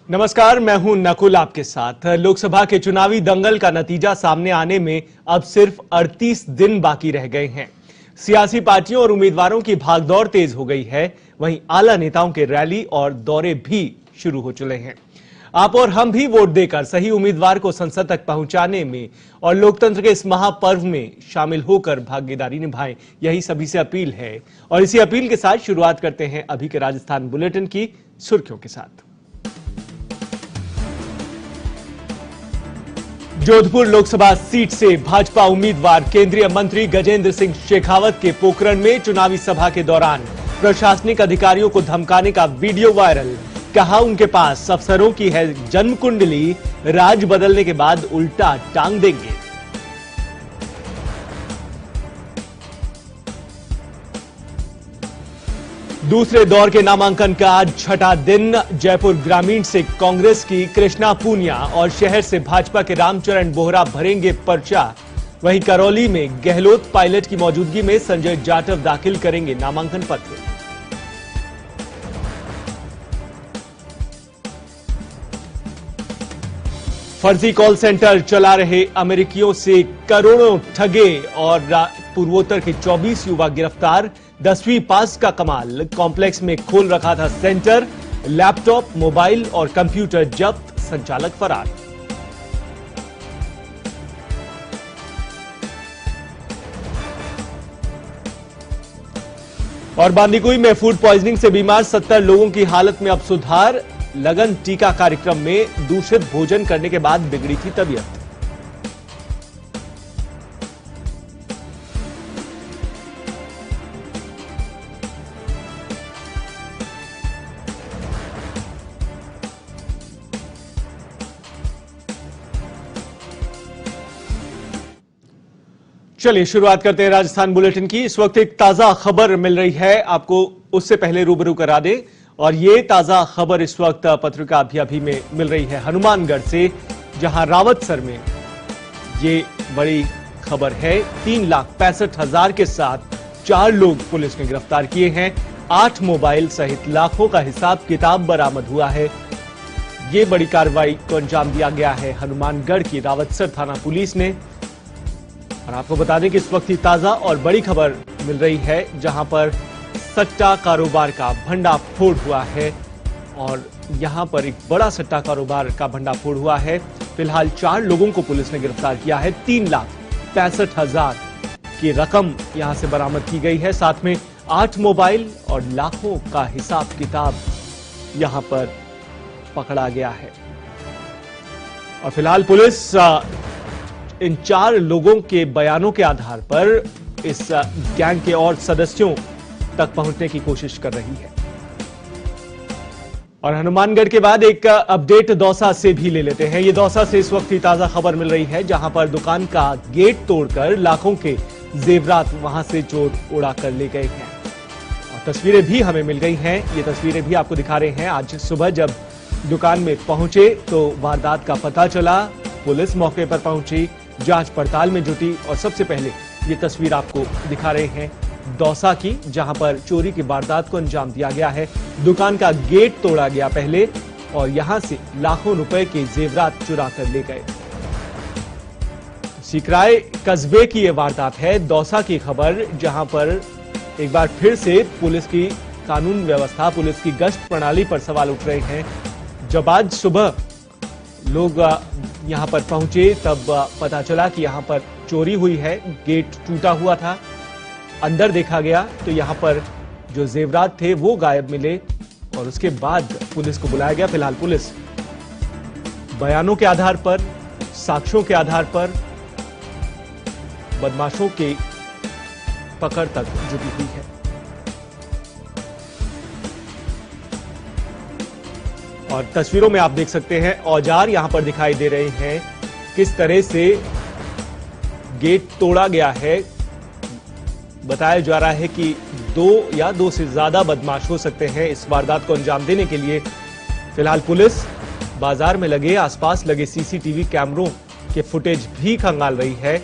नमस्कार, मैं हूं नकुल आपके साथ। लोकसभा के चुनावी दंगल का नतीजा सामने आने में अब सिर्फ 38 दिन बाकी रह गए हैं। सियासी पार्टियों और उम्मीदवारों की भागदौड़ तेज हो गई है। वहीं आला नेताओं के रैली और दौरे भी शुरू हो चुके हैं। आप और हम भी वोट देकर सही उम्मीदवार को संसद तक पहुंचाने में और लोकतंत्र के इस महापर्व में शामिल होकर भागीदारी निभाएं, यही सभी से अपील है। और इसी अपील के साथ शुरुआत करते हैं अभी के राजस्थान बुलेटिन की सुर्खियों के साथ। जोधपुर लोकसभा सीट से भाजपा उम्मीदवार केंद्रीय मंत्री गजेंद्र सिंह शेखावत के पोखरण में चुनावी सभा के दौरान प्रशासनिक अधिकारियों को धमकाने का वीडियो वायरल। कहा उनके पास अफसरों की है जन्म कुंडली, राज बदलने के बाद उल्टा टांग देंगे। दूसरे दौर के नामांकन का आज छठा दिन। जयपुर ग्रामीण से कांग्रेस की कृष्णा पूनिया और शहर से भाजपा के रामचरण बोहरा भरेंगे पर्चा। वहीं करौली में गहलोत पायलट की मौजूदगी में संजय जाटव दाखिल करेंगे नामांकन पत्र। फर्जी कॉल सेंटर चला रहे अमेरिकियों से करोड़ों ठगे और पूर्वोत्तर के 24 युवा गिरफ्तार। 10वीं पास का कमाल, कॉम्प्लेक्स में खोल रखा था सेंटर। लैपटॉप, मोबाइल और कंप्यूटर जब्त, संचालक फरार। और बांदीकुई में फूड पॉइजनिंग से बीमार 70 लोगों की हालत में अब सुधार। लगन टीका कार्यक्रम में दूषित भोजन करने के बाद बिगड़ी थी तबीयत। चलिए शुरुआत करते हैं राजस्थान बुलेटिन की। इस वक्त एक ताजा खबर मिल रही है, आपको उससे पहले रूबरू करा दें। और ये ताजा खबर इस वक्त पत्रिका अभी में मिल रही है हनुमानगढ़ से, जहां रावतसर में ये बड़ी खबर है। 3,65,000 के साथ 4 लोग पुलिस ने गिरफ्तार किए हैं। 8 मोबाइल सहित लाखों का हिसाब किताब बरामद हुआ है। ये बड़ी कार्रवाई को अंजाम दिया गया है हनुमानगढ़ की रावतसर थाना पुलिस ने। और आपको बता दें कि इस वक्त ही ताजा और बड़ी खबर मिल रही है, जहां पर सट्टा कारोबार का भंडाफोड़ हुआ है। और यहां पर एक बड़ा सट्टा कारोबार का भंडाफोड़ हुआ है। फिलहाल 4 लोगों को पुलिस ने गिरफ्तार किया है। 3,65,000 की रकम यहां से बरामद की गई है। साथ में 8 मोबाइल और लाखों का हिसाब किताब यहां पर पकड़ा गया है। और फिलहाल पुलिस इन 4 लोगों के बयानों के आधार पर इस गैंग के और सदस्यों तक पहुंचने की कोशिश कर रही है। और हनुमानगढ़ के बाद एक अपडेट दौसा से भी ले लेते हैं। ये दौसा से इस वक्त ही ताजा खबर मिल रही है, जहां पर दुकान का गेट तोड़कर लाखों के जेवरात वहां से चोर उड़ा कर ले गए हैं। और तस्वीरें भी हमें मिल गई हैं। ये तस्वीरें भी आपको दिखा रहे हैं। आज सुबह जब दुकान में पहुंचे तो वारदात का पता चला। पुलिस मौके पर पहुंची, जांच पड़ताल में जुटी। और सबसे पहले ये तस्वीर आपको दिखा रहे हैं दौसा की, जहां पर चोरी की वारदात को अंजाम दिया गया है। दुकान का गेट तोड़ा गया पहले और यहां से लाखों रुपए के जेवरात चुरा कर ले गए। सिकराय कस्बे की यह वारदात है, दौसा की खबर, जहां पर एक बार फिर से पुलिस की कानून व्यवस्था, पुलिस की गश्त प्रणाली पर सवाल उठ रहे हैं। जब आज सुबह लोग यहां पर पहुंचे तब पता चला कि यहां पर चोरी हुई है। गेट टूटा हुआ था। अंदर देखा गया तो यहां पर जो जेवरात थे वो गायब मिले और उसके बाद पुलिस को बुलाया गया। फिलहाल पुलिस बयानों के आधार पर, साक्ष्यों के आधार पर बदमाशों के पकड़ तक जुटी हुई है। और तस्वीरों में आप देख सकते हैं औजार यहां पर दिखाई दे रहे हैं, किस तरह से गेट तोड़ा गया है। बताया जा रहा है कि 2 या 2 से ज्यादा बदमाश हो सकते हैं इस वारदात को अंजाम देने के लिए। फिलहाल पुलिस बाजार में लगे, आसपास लगे सीसीटीवी कैमरों के फुटेज भी खंगाल रही है।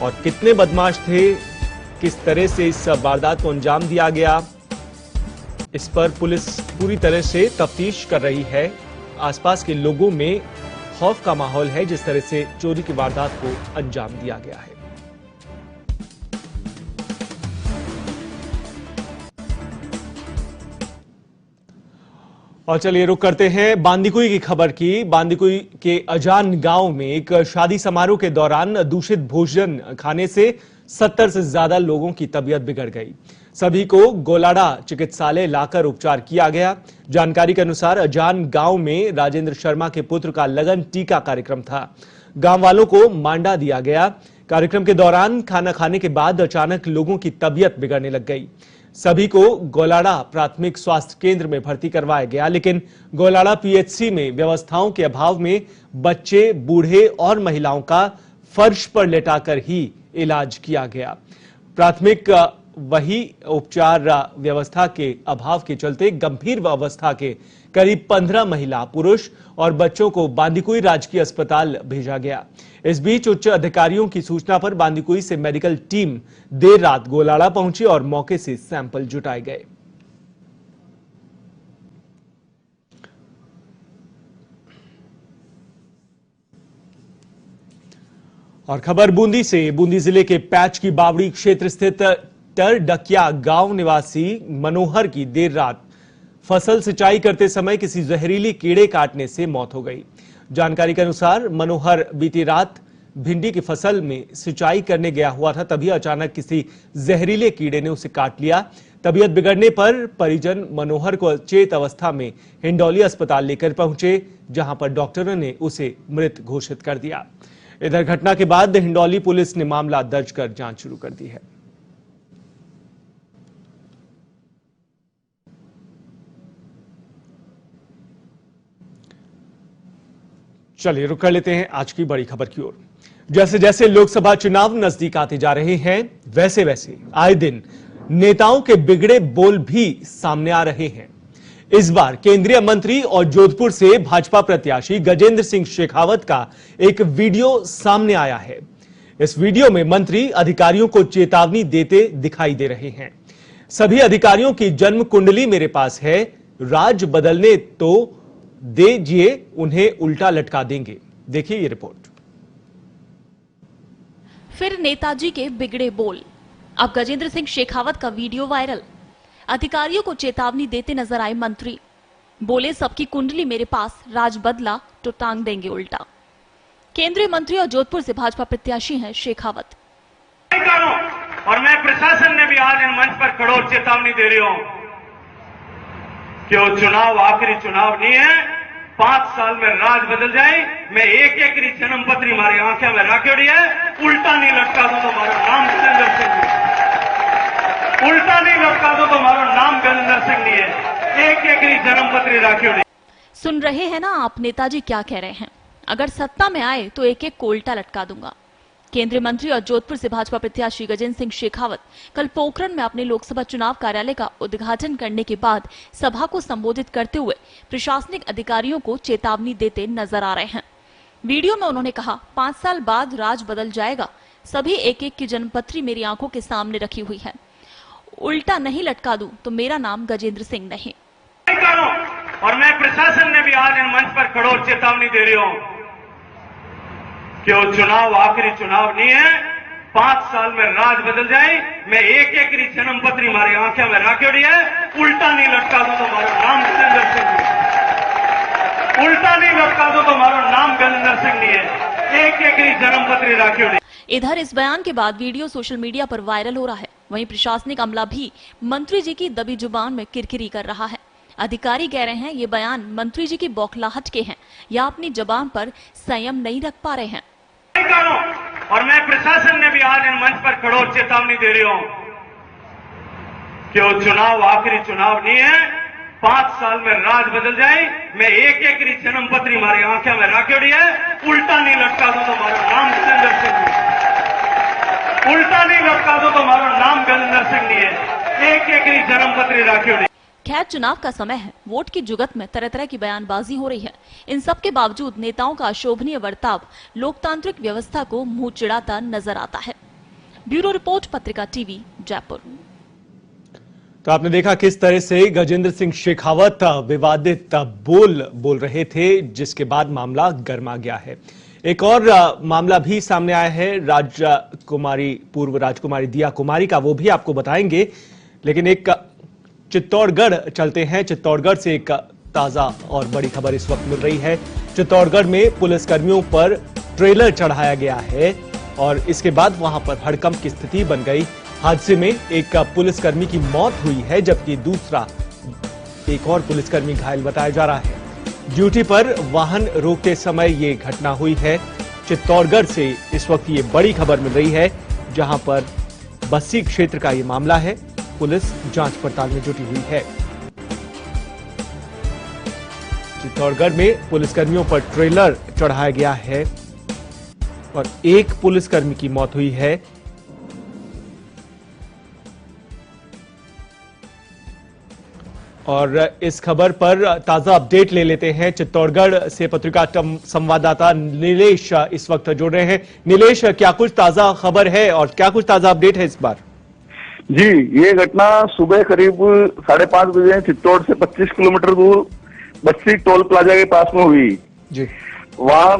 और कितने बदमाश थे, किस तरह से इस वारदात को अंजाम दिया गया, इस पर पुलिस पूरी तरह से तफ्तीश कर रही है। आसपास के लोगों में खौफ का माहौल है जिस तरह से चोरी की वारदात को अंजाम दिया गया है। और चलिए रुक करते हैं बांदीकुई की खबर की। बांदीकुई के अजान गांव में एक शादी समारोह के दौरान दूषित भोजन खाने से 70 से ज्यादा लोगों की तबीयत बिगड़ गई। सभी को गोलाडा चिकित्सालय लाकर उपचार किया गया। जानकारी के अनुसार अजान गांव में राजेंद्र शर्मा के पुत्र का लगन टीका कार्यक्रम था। गांव वालों को मांडा दिया गया। कार्यक्रम के दौरान खाना खाने के बाद अचानक लोगों की तबीयत बिगड़ने लग गई। सभी को गोलाडा प्राथमिक स्वास्थ्य केंद्र में भर्ती करवाया गया, लेकिन गोलाडा पीएचसी में व्यवस्थाओं के अभाव में बच्चे, बूढ़े और महिलाओं का फर्श पर लेटाकर ही इलाज किया गया। प्राथमिक वही उपचार व्यवस्था के अभाव के चलते गंभीर अवस्था के करीब 15 महिला, पुरुष और बच्चों को बांदीकुई राजकीय अस्पताल भेजा गया। इस बीच उच्च अधिकारियों की सूचना पर बांदीकुई से मेडिकल टीम देर रात गोलाडा पहुंची और मौके से सैंपल जुटाए गए। और खबर बूंदी से। बूंदी जिले के पैच की बावड़ी क्षेत्र स्थित टरडकिया गांव निवासी मनोहर की देर रात फसल सिंचाई करते समय किसी जहरीली कीड़े काटने से मौत हो गई। जानकारी के अनुसार मनोहर बीती रात भिंडी की फसल में सिंचाई करने गया हुआ था, तभी अचानक किसी जहरीले कीड़े ने उसे काट लिया। तबीयत बिगड़ने पर परिजन मनोहर को अचेत अवस्था में हिंडौली अस्पताल लेकर पहुंचे, जहां पर डॉक्टरों ने उसे मृत घोषित कर दिया। इधर घटना के बाद हिंडौली पुलिस ने मामला दर्ज कर जांच शुरू कर दी है। चलिए रुक कर लेते हैं आज की बड़ी खबर की ओर। जैसे जैसे लोकसभा चुनाव नजदीक आते जा रहे हैं, वैसे वैसे आए दिन नेताओं के बिगड़े बोल भी सामने आ रहे हैं। इस बार केंद्रीय मंत्री और जोधपुर से भाजपा प्रत्याशी गजेंद्र सिंह शेखावत का एक वीडियो सामने आया है। इस वीडियो में मंत्री अधिकारियों को चेतावनी देते दिखाई दे रहे हैं। सभी अधिकारियों की जन्म कुंडली मेरे पास है, राज बदलने तो दीजिए, उन्हें उल्टा लटका देंगे। देखिए ये रिपोर्ट। फिर नेताजी के बिगड़े बोल। अब गजेंद्र सिंह शेखावत का वीडियो वायरल। अधिकारियों को चेतावनी देते नजर आए मंत्री। बोले सबकी कुंडली मेरे पास, राज बदला तो टांग देंगे उल्टा। केंद्रीय मंत्री और जोधपुर से भाजपा प्रत्याशी हैं शेखावत। और मैं प्रशासन ने भी आज इन मंच पर खड़ो चेतावनी दे रही हूं कि वो चुनाव आखिरी चुनाव नहीं है। 5 साल में राज बदल जाए। मैं एक एक जन्म पत्री मारी आंखें में राखेड़ी है, उल्टा नहीं लटका दो तो मारो नाम गजेंद्र सिंह नहीं। उल्टा नहीं लटका दो तो मारो नाम गजेंद्र सिंह नहीं है। एक एक जन्म पत्री राखेड़ी। सुन रहे हैं ना आप नेताजी क्या कह रहे हैं? अगर सत्ता में आए तो एक एक को उल्टा लटका दूंगा। केंद्रीय मंत्री और जोधपुर से भाजपा प्रत्याशी गजेंद्र सिंह शेखावत कल पोखरण में अपने लोकसभा चुनाव कार्यालय का उद्घाटन करने के बाद सभा को संबोधित करते हुए प्रशासनिक अधिकारियों को चेतावनी देते नजर आ रहे हैं। वीडियो में उन्होंने कहा, 5 साल बाद राज बदल जाएगा। सभी एक एक की जन्मपत्री मेरी आंखों के सामने रखी हुई है। उल्टा नहीं लटका दूं तो मेरा नाम गजेंद्र सिंह नहीं। और मैं प्रशासन ने भी आज इन मंच पर खड़ो चेतावनी दे रही हूं कि वो चुनाव आखिरी चुनाव नहीं है। 5 साल में राज बदल जाए। मैं एक एक जन्म पत्री मारी आंखें में राखेड़ी है, उल्टा नहीं लटका दो तो मारो नाम गजेंद्र सिंह नहीं। उल्टा नहीं लटका दो तो मारो नाम गजेंद्र सिंह नहीं है। एक एक जन्म पत्री राखेड़ी। इधर इस बयान के बाद वीडियो सोशल मीडिया पर वायरल हो रहा है। वहीं प्रशासनिक अमला भी मंत्री जी की दबी जुबान में किरकिरी कर रहा है। अधिकारी कह रहे हैं ये बयान मंत्री जी की बौखलाहट के हैं या अपनी जुबान पर संयम नहीं रख पा रहे हैं। और मैं प्रशासन ने भी आज इन मंच पर खड़ो चेतावनी दे रही हूं कि वो चुनाव आखिरी चुनाव नहीं है। 5 साल में राज बदल जाए। मैं एक एक जन्म पत्री मारी आंखें में राखेड़ी है, उल्टा नहीं लटका दो तो मारो नाम गजेंद्र सिंह नहीं। उल्टा नहीं लटका दो तो मारो नाम गजेंद्र सिंह नहीं है। एक एक जन्म पत्री राखेड़ी। खैर चुनाव का समय है, वोट की जुगत में तरह तरह की बयानबाजी हो रही है। इन सब के बावजूद नेताओं का अशोभनीय बर्ताव लोकतांत्रिक व्यवस्था को मुंह चिढ़ाता नजर आता है। ब्यूरो रिपोर्ट, पत्रिका टीवी, जयपुर। तो आपने देखा किस तरह से गजेंद्र सिंह शेखावत विवादित बोल रहे थे, जिसके बाद मामला गर्मा गया है। एक और मामला भी सामने आया है पूर्व राजकुमारी दिया कुमारी का, वो भी आपको बताएंगे। लेकिन एक चित्तौड़गढ़ चलते हैं। चित्तौड़गढ़ से एक ताजा और बड़ी खबर इस वक्त मिल रही है। चित्तौड़गढ़ में पुलिसकर्मियों पर ट्रेलर चढ़ाया गया है और इसके बाद वहां पर हड़कंप की स्थिति बन गई। हादसे में एक पुलिसकर्मी की मौत हुई है, जबकि दूसरा एक और पुलिसकर्मी घायल बताया जा रहा है। ड्यूटी पर वाहन रोकते समय ये घटना हुई है। चित्तौड़गढ़ से इस वक्त ये बड़ी खबर मिल रही है, जहां पर बस्सी क्षेत्र का ये मामला है। पुलिस जांच पड़ताल में जुटी हुई है। चित्तौड़गढ़ में पुलिसकर्मियों पर ट्रेलर चढ़ाया गया है और एक पुलिसकर्मी की मौत हुई है। और इस खबर पर ताजा अपडेट ले लेते हैं। चित्तौड़गढ़ से पत्रिका संवाददाता नीलेश इस वक्त जुड़ रहे हैं। नीलेश, क्या कुछ ताजा खबर है और क्या कुछ ताजा अपडेट है इस बार? जी, ये घटना सुबह करीब 5:30 बजे चित्तौड़ से 25 किलोमीटर दूर बस्सी टोल प्लाजा के पास में हुई। जी, वहां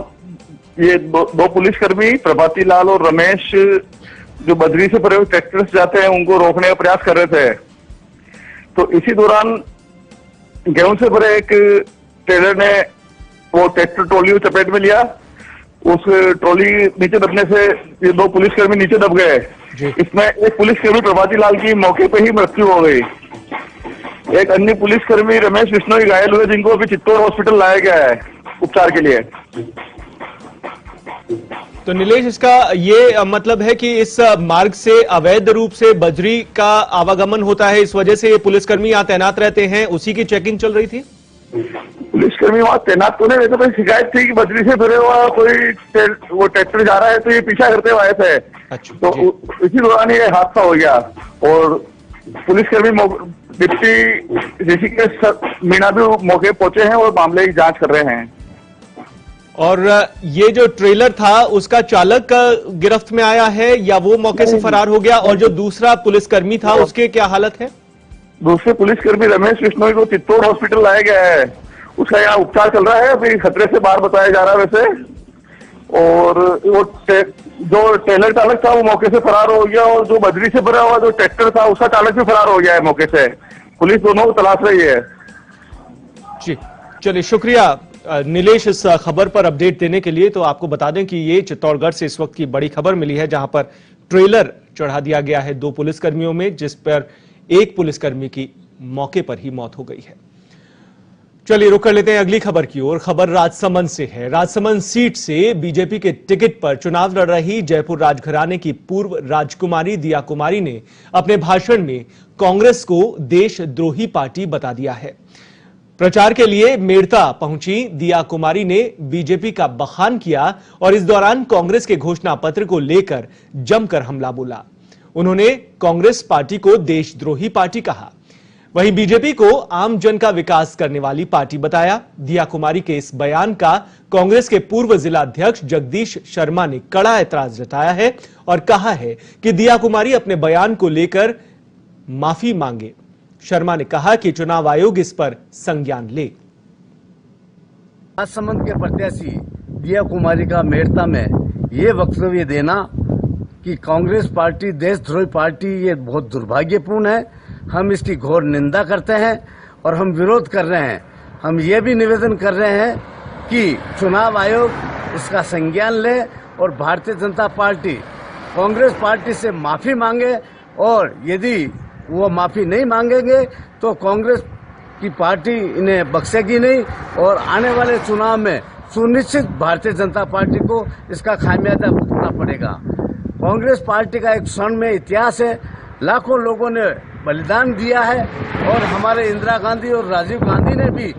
ये दो पुलिसकर्मी प्रभाती लाल और रमेश जो बद्री से भरे हुए ट्रैक्टर से जाते हैं, उनको रोकने का प्रयास कर रहे थे। तो इसी दौरान गेहूं से भरे एक ट्रेलर ने वो ट्रैक्टर ट्रॉली को चपेट में लिया। उस ट्रॉली नीचे दबने से ये दो पुलिसकर्मी नीचे दब गए। इसमें एक पुलिसकर्मी प्रभाती लाल की मौके पर ही मृत्यु हो गई। एक अन्य पुलिसकर्मी रमेश बिश्नोई घायल हुए, जिनको अभी चित्तौड़ हॉस्पिटल लाया गया है उपचार के लिए। तो नीलेश, इसका ये मतलब है कि इस मार्ग से अवैध रूप से बजरी का आवागमन होता है, इस वजह से ये पुलिसकर्मी यहाँ तैनात रहते हैं, उसी की चेकिंग चल रही थी? पुलिसकर्मी वहां तैनात तो नहीं रहते, तो शिकायत थी कि बजरी से भरे हुआ कोई वो ट्रैक्टर जा रहा है, तो ये पीछा करते हुए आए थे। अच्छा, तो इसी दौरान ये हादसा हो गया और पुलिसकर्मी डिप्टी ऋषिकेश मीणा भी मौके पहुंचे हैं और मामले की जांच कर रहे हैं। और ये जो ट्रेलर था उसका चालक गिरफ्त में आया है या वो मौके से फरार हो गया? और जो दूसरा पुलिसकर्मी था उसके क्या हालत है? दूसरे पुलिसकर्मी रमेश बिश्नोई को चित्तौड़ हॉस्पिटल लाया गया है, उसका यहाँ उपचार चल रहा है, अभी खतरे से बाहर बताया जा रहा है वैसे। और वो जो ट्रेलर चालक था वो मौके से फरार हो गया और जो बजरी से भरा हुआ जो ट्रैक्टर था उसका चालक भी फरार हो गया है मौके से। पुलिस दोनों को तलाश रही है। जी, चलिए, शुक्रिया नीलेश इस खबर पर अपडेट देने के लिए। तो आपको बता दें कि ये चित्तौड़गढ़ से इस वक्त की बड़ी खबर मिली है, जहां पर ट्रेलर चढ़ा दिया गया है दो पुलिसकर्मियों में, जिस पर एक पुलिसकर्मी की मौके पर ही मौत हो गई है। चलिए, रुक कर लेते हैं अगली खबर की ओर। खबर राजसमंद से है। राजसमंद सीट से बीजेपी के टिकट पर चुनाव लड़ रही जयपुर राजघराने की पूर्व राजकुमारी दिया कुमारी ने अपने भाषण में कांग्रेस को देशद्रोही पार्टी बता दिया है। प्रचार के लिए मेड़ता पहुंची दिया कुमारी ने बीजेपी का बखान किया और इस दौरान कांग्रेस के घोषणा पत्र को लेकर जमकर हमला बोला। उन्होंने कांग्रेस पार्टी को देशद्रोही पार्टी कहा। वहीं बीजेपी को आम जन का विकास करने वाली पार्टी बताया। दिया कुमारी के इस बयान का कांग्रेस के पूर्व जिला अध्यक्ष जगदीश शर्मा ने कड़ा ऐतराज जताया है और कहा है कि दिया कुमारी अपने बयान को लेकर माफी मांगे। शर्मा ने कहा कि चुनाव आयोग इस पर संज्ञान ले। राजसमंद के प्रत्याशी दिया कुमारी का मेड़ता में ये वक्तव्य देना कि कांग्रेस पार्टी देशद्रोही पार्टी, ये बहुत दुर्भाग्यपूर्ण है। हम इसकी घोर निंदा करते हैं और हम विरोध कर रहे हैं। हम ये भी निवेदन कर रहे हैं कि चुनाव आयोग इसका संज्ञान ले और भारतीय जनता पार्टी कांग्रेस पार्टी से माफी मांगे, और यदि वो माफी नहीं मांगेंगे तो कांग्रेस की पार्टी इन्हें बख्शेगी नहीं और आने वाले चुनाव में सुनिश्चित भारतीय जनता पार्टी को इसका खामियाजा भुगतना पड़ेगा। कांग्रेस पार्टी का एक स्वर्ण में इतिहास है, लाखों लोगों ने बलिदान दिया है और हमारे इंदिरा गांधी और राजीव गांधी ने भी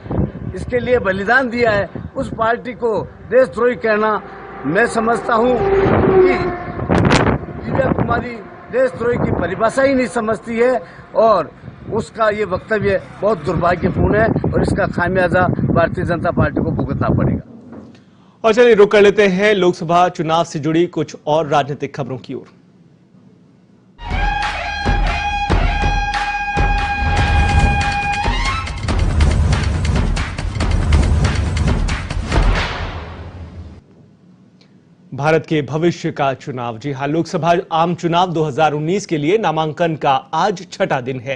इसके लिए बलिदान दिया है। उस पार्टी को देशद्रोही कहना, मैं समझता हूं कि दिव्या कुमारी देशद्रोही की परिभाषा ही नहीं समझती है और उसका ये वक्तव्य बहुत दुर्भाग्यपूर्ण है और इसका खामियाजा भारतीय जनता पार्टी को भुगतना पड़ेगा। और चलिए, रुक कर लेते हैं लोकसभा चुनाव से जुड़ी कुछ और राजनीतिक खबरों की ओर। भारत के भविष्य का चुनाव। जी हां, लोकसभा आम चुनाव 2019 के लिए नामांकन का आज छठा दिन है।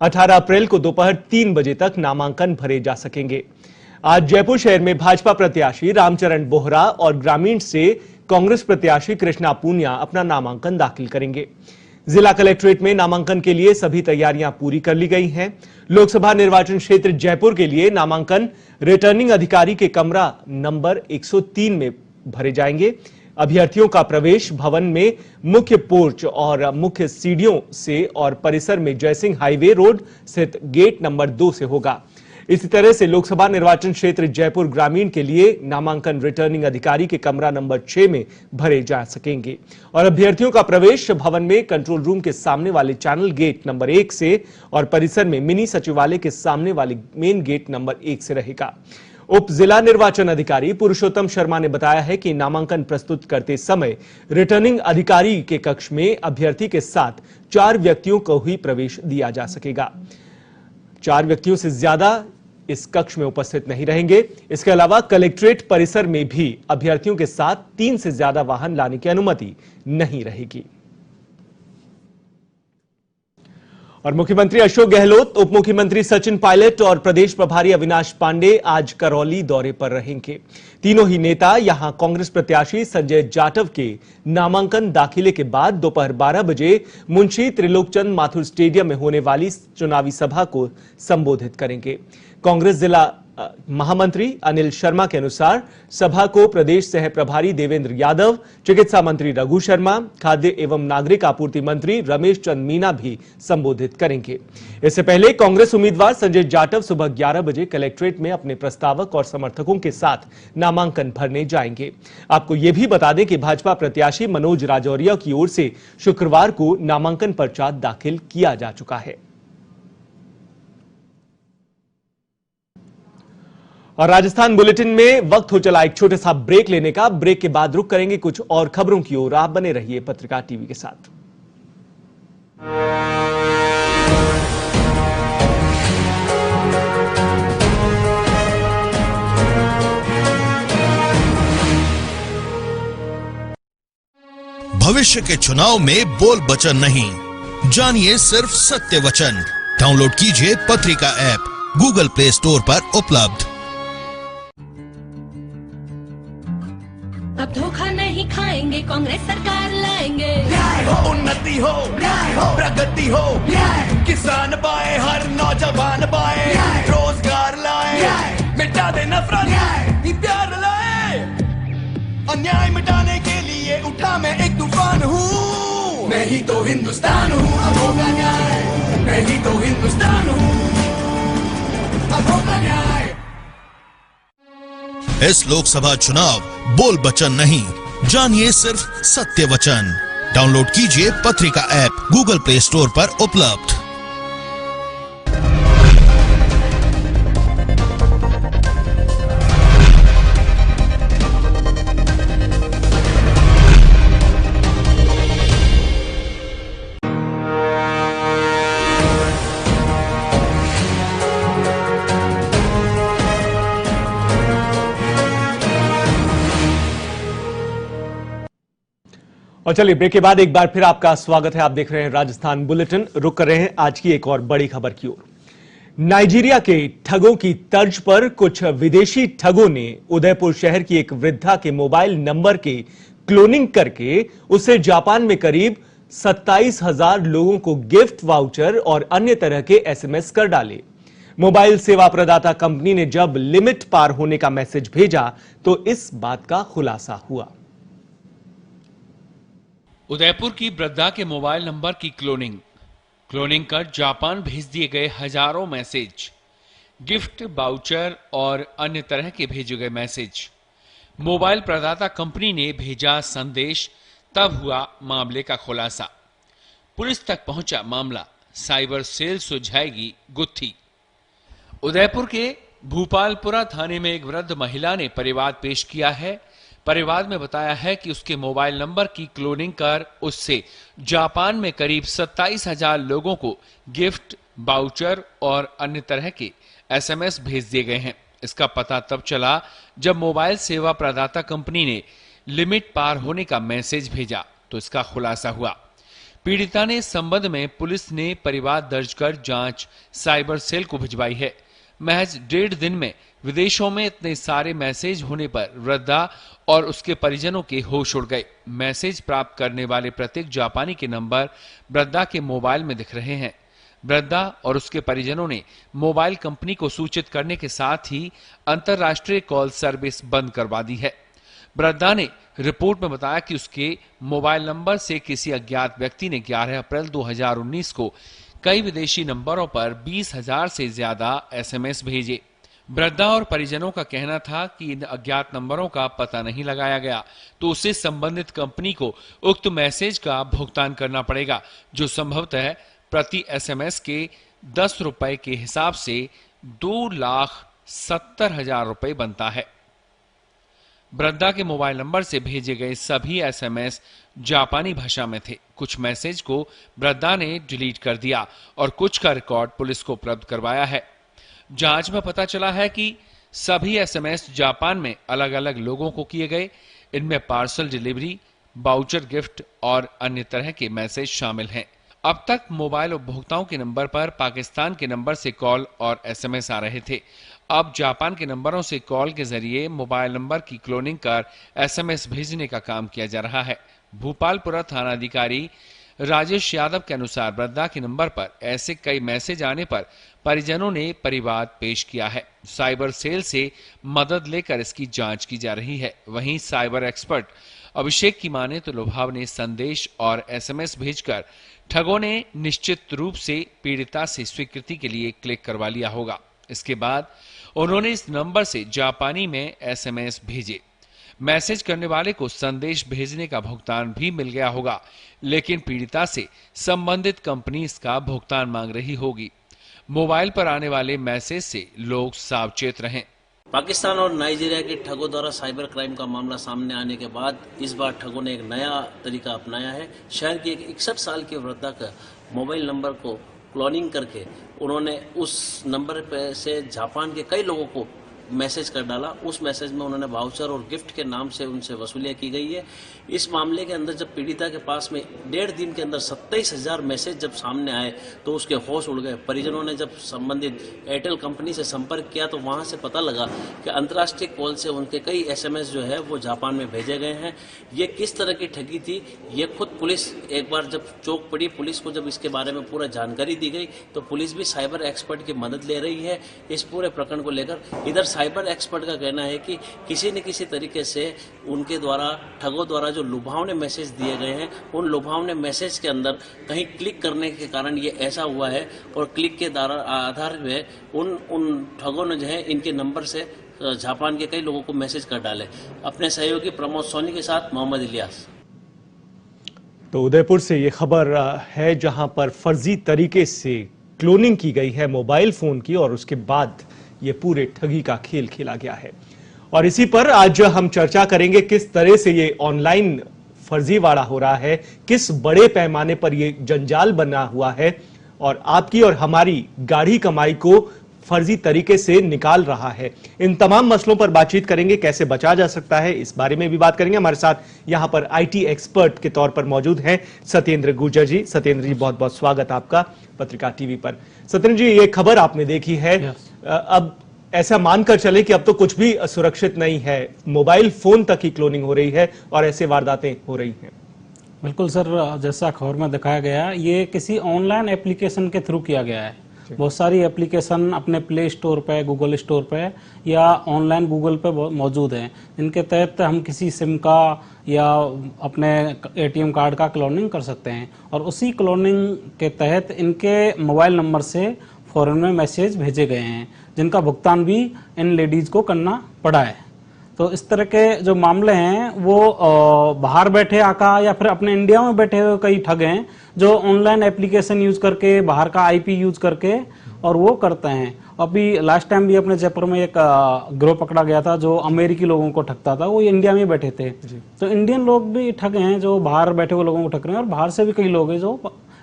18 अप्रैल को दोपहर 3 बजे तक नामांकन भरे जा सकेंगे। आज जयपुर शहर में भाजपा प्रत्याशी रामचरण बोहरा और ग्रामीण से कांग्रेस प्रत्याशी कृष्णा पूनिया अपना नामांकन दाखिल करेंगे। जिला कलेक्ट्रेट में नामांकन के लिए सभी तैयारियां पूरी कर ली गई हैं। लोकसभा निर्वाचन क्षेत्र जयपुर के लिए नामांकन रिटर्निंग अधिकारी के कमरा नंबर 103 में भरे जाएंगे। अभ्यर्थियों का प्रवेश भवन में मुख्य पोर्च और मुख्य सीढ़ियों से और परिसर में जयसिंह हाईवे रोड स्थित गेट नंबर 2 से होगा। इसी तरह से लोकसभा निर्वाचन क्षेत्र जयपुर ग्रामीण के लिए नामांकन रिटर्निंग अधिकारी के कमरा नंबर 6 में भरे जा सकेंगे और अभ्यर्थियों का प्रवेश भवन में कंट्रोल रूम के सामने वाले चैनल गेट नंबर 1 से और परिसर में मिनी सचिवालय के सामने वाले मेन गेट नंबर 1 से रहेगा। उप जिला निर्वाचन अधिकारी पुरुषोत्तम शर्मा ने बताया है कि नामांकन प्रस्तुत करते समय रिटर्निंग अधिकारी के कक्ष में अभ्यर्थी के साथ 4 व्यक्तियों को ही प्रवेश दिया जा सकेगा। 4 व्यक्तियों से ज्यादा इस कक्ष में उपस्थित नहीं रहेंगे। इसके अलावा कलेक्ट्रेट परिसर में भी अभ्यर्थियों के साथ 3 से ज्यादा वाहन लाने की अनुमति नहीं रहेगी। और मुख्यमंत्री अशोक गहलोत, उप मुख्यमंत्री सचिन पायलट और प्रदेश प्रभारी अविनाश पांडे आज करौली दौरे पर रहेंगे। तीनों ही नेता यहां कांग्रेस प्रत्याशी संजय जाटव के नामांकन दाखिले के बाद दोपहर 12 बजे मुंशी त्रिलोकचंद माथुर स्टेडियम में होने वाली चुनावी सभा को संबोधित करेंगे। कांग्रेस जिला महामंत्री अनिल शर्मा के अनुसार सभा को प्रदेश सह प्रभारी देवेंद्र यादव, चिकित्सा मंत्री रघु शर्मा, खाद्य एवं नागरिक आपूर्ति मंत्री रमेश चंद मीना भी संबोधित करेंगे। इससे पहले कांग्रेस उम्मीदवार संजय जाटव सुबह 11 बजे कलेक्ट्रेट में अपने प्रस्तावक और समर्थकों के साथ नामांकन भरने जाएंगे। आपको यह भी बता दें कि भाजपा प्रत्याशी मनोज राजौरिया की ओर से शुक्रवार को नामांकन पर्चा दाखिल किया जा चुका है। और राजस्थान बुलेटिन में वक्त हो चला एक छोटे सा ब्रेक लेने का। ब्रेक के बाद रुक करेंगे कुछ और खबरों की ओर। आप बने रहिए पत्रिका टीवी के साथ। भविष्य के चुनाव में बोल बचन नहीं, जानिए सिर्फ सत्य वचन। डाउनलोड कीजिए पत्रिका ऐप, गूगल प्ले स्टोर पर उपलब्ध। अब धोखा नहीं खाएंगे, कांग्रेस सरकार लाएंगे। न्याय हो, उन्नति हो, न्याय हो, प्रगति हो, न्याय, किसान पाए, हर नौजवान पाए, रोजगार लाए, मिटा दे नफरत, न्याय, प्यार लाए। अन्याय मिटाने के लिए उठा मैं एक तूफान हूँ। मैं ही तो हिंदुस्तान हूँ, अब होगा न्याय। मैं ही तो हिंदुस्तान हूँ, अब होगा न्याय। इस लोकसभा चुनाव बोल बचन नहीं, जानिए सिर्फ सत्य वचन। डाउनलोड कीजिए पत्रिका ऐप, गूगल प्ले स्टोर पर उपलब्ध। और चलिए ब्रेक के बाद एक बार फिर आपका स्वागत है। आप देख रहे हैं राजस्थान बुलेटिन। रुक कर रहे हैं आज की एक और बड़ी खबर की ओर। नाइजीरिया के ठगों की तर्ज पर कुछ विदेशी ठगों ने उदयपुर शहर की एक वृद्धा के मोबाइल नंबर के क्लोनिंग करके उससे जापान में करीब 27,000 लोगों को गिफ्ट वाउचर और अन्य तरह के एसएमएस कर डाले। मोबाइल सेवा प्रदाता कंपनी ने जब लिमिट पार होने का मैसेज भेजा तो इस बात का खुलासा हुआ। उदयपुर की वृद्धा के मोबाइल नंबर की क्लोनिंग कर जापान भेज दिए गए हजारों मैसेज, गिफ्ट वाउचर और अन्य तरह के भेजे गए मैसेज। मोबाइल प्रदाता कंपनी ने भेजा संदेश, तब हुआ मामले का खुलासा। पुलिस तक पहुंचा मामला, साइबर सेल सुलझाएगी गुत्थी। उदयपुर के भूपालपुरा थाने में एक वृद्ध महिला ने परिवाद पेश किया है। परिवाद में बताया है कि उसके मोबाइल नंबर की क्लोनिंग कर उससे जापान में करीब 27,000 लोगों को गिफ्ट, वाउचर और अन्य तरह के एसएमएस भेज दिए गए हैं। इसका पता तब चला जब मोबाइल सेवा प्रदाता कंपनी ने लिमिट पार होने का मैसेज भेजा तो इसका खुलासा हुआ। पीड़िता ने इस संबंध में पुलिस ने परिवार दर्ज कर जांच साइबर सेल को भिजवाई है। महज 1.5 दिन में विदेशों में इतने सारे मैसेज होने पर वृद्धा और उसके परिजनों के होश उड़ गए। मैसेज प्राप्त करने वाले प्रत्येक जापानी के नंबर वृद्धा के मोबाइल में दिख रहे हैं। वृद्धा और उसके परिजनों ने मोबाइल कंपनी को सूचित करने के साथ ही अंतर्राष्ट्रीय कॉल सर्विस बंद करवा दी है। वृद्धा ने रिपोर्ट में बताया कि उसके मोबाइल नंबर से किसी अज्ञात व्यक्ति ने 11 अप्रैल 2019 को कई विदेशी नंबरों पर 20,000 से ज्यादा एसएमएस भेजे। वृद्धा और परिजनों का कहना था कि इन अज्ञात नंबरों का पता नहीं लगाया गया तो उसे संबंधित कंपनी को उक्त मैसेज का भुगतान करना पड़ेगा, जो संभवतः प्रति एसएमएस के 10 रुपए के हिसाब से 2,70,000 रुपए बनता है। वृद्धा के मोबाइल नंबर से भेजे गए सभी एसएमएस जापानी भाषा में थे। कुछ मैसेज को वृद्धा ने डिलीट कर दिया और कुछ का रिकॉर्ड पुलिस को उपलब्ध करवाया है। जांच में पता चला है कि सभी एसएमएस जापान में अलग अलग लोगों को किए गए। इनमें पार्सल डिलीवरी, बाउचर गिफ्ट और अन्य तरह के मैसेज शामिल हैं। अब तक मोबाइल उपभोक्ताओं के नंबर पर पाकिस्तान के नंबर से कॉल और एसएमएस आ रहे थे। अब जापान के नंबरों से कॉल के जरिए मोबाइल नंबर की क्लोनिंग कर एसएमएस भेजने का काम किया जा रहा है। भूपालपुरा थाना अधिकारी राजेश यादव के अनुसार वृद्धा के नंबर पर ऐसे कई मैसेज आने पर परिजनों ने परिवाद पेश किया है। साइबर सेल से मदद लेकर इसकी जांच की जा रही है। वहीं साइबर एक्सपर्ट अभिषेक की माने तो लुभावने संदेश और एसएमएस भेजकर ठगों ने निश्चित रूप से पीड़िता से स्वीकृति के लिए क्लिक करवा लिया होगा। इसके बाद उन्होंने इस नंबर से जापानी में एसएमएस भेजे। मैसेज करने वाले को संदेश भेजने का भुगतान भी मिल गया होगा, लेकिन पीड़िता से संबंधित कंपनी इसका भुगतान मांग रही होगी। मोबाइल पर आने वाले मैसेज से लोग सावचेत रहें। पाकिस्तान और नाइजीरिया के ठगों द्वारा साइबर क्राइम का मामला सामने आने के बाद इस बार ठगों ने एक नया तरीका अपनाया है। शहर की एक 61 साल की वृद्धा का मोबाइल नंबर को क्लोनिंग करके उन्होंने उस नंबर पे से जापान के कई लोगों को मैसेज कर डाला। उस मैसेज में उन्होंने वाउचर और गिफ्ट के नाम से उनसे वसूलियां की गई है। इस मामले के अंदर जब पीड़िता के पास में 1.5 दिन के अंदर 27,000 मैसेज जब सामने आए तो उसके होश उड़ गए। परिजनों ने जब संबंधित एयरटेल कंपनी से संपर्क किया तो वहां से पता लगा कि अंतर्राष्ट्रीय कॉल से उनके कई एसएमएस जो है वो जापान में भेजे गए हैं। ये किस तरह की ठगी थी, ये खुद पुलिस एक बार जब चौंक पड़ी, पुलिस को जब इसके बारे में पूरा जानकारी दी गई तो पुलिस भी साइबर एक्सपर्ट की मदद ले रही है इस पूरे प्रकरण को लेकर। इधर साइबर एक्सपर्ट का कहना है कि किसी न किसी तरीके से उनके द्वारा ठगों द्वारा जो लुभावने मैसेज दिए गए हैं उन लुभावने मैसेज के अंदर कहीं क्लिक करने के कारण ये ऐसा हुआ है और क्लिक के आधार में उन ठगों ने जो है इनके नंबर से जापान के कई लोगों को मैसेज कर डाले। अपने सहयोगी प्रमोद सोनी के साथ मोहम्मद इलियास। तो उदयपुर से ये खबर है जहां पर फर्जी तरीके से क्लोनिंग की गई है मोबाइल फोन की और उसके बाद ये पूरे ठगी का खेल खेला गया है। और इसी पर आज हम चर्चा करेंगे किस तरह से ये ऑनलाइन फर्जीवाड़ा हो रहा है, किस बड़े पैमाने पर ये जंजाल बना हुआ है और आपकी और हमारी गाढ़ी कमाई को फर्जी तरीके से निकाल रहा है। इन तमाम मसलों पर बातचीत करेंगे, कैसे बचा जा सकता है इस बारे में भी बात करेंगे। हमारे साथ यहां पर आईटी एक्सपर्ट के तौर पर मौजूद हैं सत्येंद्र गुर्जर जी। सत्येंद्र जी, बहुत बहुत स्वागत आपका पत्रिका टीवी पर। सत्येंद्र जी, ये खबर आपने देखी है, अब ऐसा मानकर चले कि अब तो कुछ भी सुरक्षित नहीं है, मोबाइल फोन तक ही क्लोनिंग हो रही है और ऐसे वारदातें हो रही हैं। बिल्कुल सर, जैसा खबर में दिखाया गया ये किसी ऑनलाइन एप्लीकेशन के थ्रू किया गया है। बहुत सारी एप्लीकेशन अपने प्ले स्टोर पे, गूगल स्टोर पे या ऑनलाइन गूगल पे मौजूद हैं। इनके तहत हम किसी सिम का या अपने एटीएम कार्ड का क्लोनिंग कर सकते हैं और उसी क्लोनिंग के तहत इनके मोबाइल नंबर से फॉरेन में मैसेज भेजे गए हैं जिनका भुगतान भी इन लेडीज को करना पड़ा है। तो इस तरह के जो मामले हैं वो बाहर बैठे आका या फिर अपने इंडिया में बैठे हुए कई ठग हैं जो ऑनलाइन एप्लीकेशन यूज करके, बाहर का आईपी यूज करके और वो करते हैं। अभी लास्ट टाइम भी अपने जयपुर में एक गिरोह पकड़ा गया था जो अमेरिकी लोगों को ठगता था, वो इंडिया में बैठे थे। तो इंडियन लोग भी ठग हैं जो बाहर बैठे हुए लोगों को ठग रहे हैं और बाहर से भी कई लोग हैं जो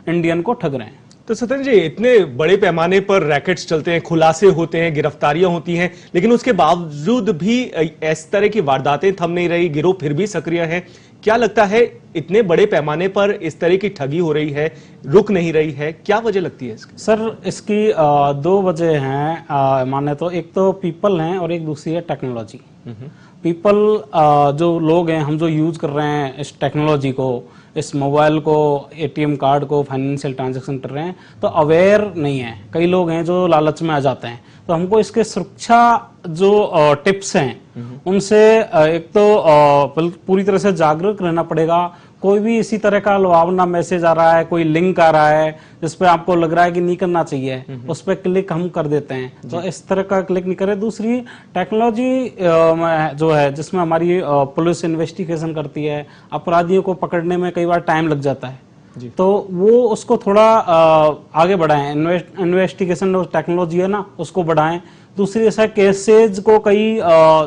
इंडियन को ठग रहे हैं। तो सत्येंद्र जी, इतने बड़े पैमाने पर रैकेट्स चलते हैं, खुलासे होते हैं, गिरफ्तारियां होती हैं, लेकिन उसके बावजूद भी इस तरह की वारदातें थम नहीं रही, गिरोह फिर भी सक्रिय है। क्या लगता है, इतने बड़े पैमाने पर इस तरह की ठगी हो रही है, रुक नहीं रही है, क्या वजह लगती है इसकी? सर, इसकी दो वजह हैं माने तो। एक तो पीपल हैं और एक दूसरी है टेक्नोलॉजी। पीपल, जो लोग हैं, हम जो यूज कर रहे हैं इस टेक्नोलॉजी को, इस मोबाइल को, एटीएम कार्ड को, फाइनेंशियल ट्रांजैक्शन कर रहे हैं, तो अवेयर नहीं है। कई लोग हैं जो लालच में आ जाते हैं। तो हमको इसके सुरक्षा जो टिप्स हैं उनसे एक तो पूरी तरह से जागरूक रहना पड़ेगा। कोई भी इसी तरह का लुभावना मैसेज आ रहा है, कोई लिंक आ रहा है जिस पे आपको लग रहा है कि नहीं करना चाहिए, उस पर क्लिक हम कर देते हैं, तो इस तरह का क्लिक नहीं करें। दूसरी, टेक्नोलॉजी जो है जिसमें हमारी पुलिस इन्वेस्टिगेशन करती है, अपराधियों को पकड़ने में कई बार टाइम लग जाता है, तो वो उसको थोड़ा आगे बढ़ाएं। इन्वेस्टिगेशन और टेक्नोलॉजी है ना, उसको बढ़ाएं। दूसरी, ऐसा केसेज को कई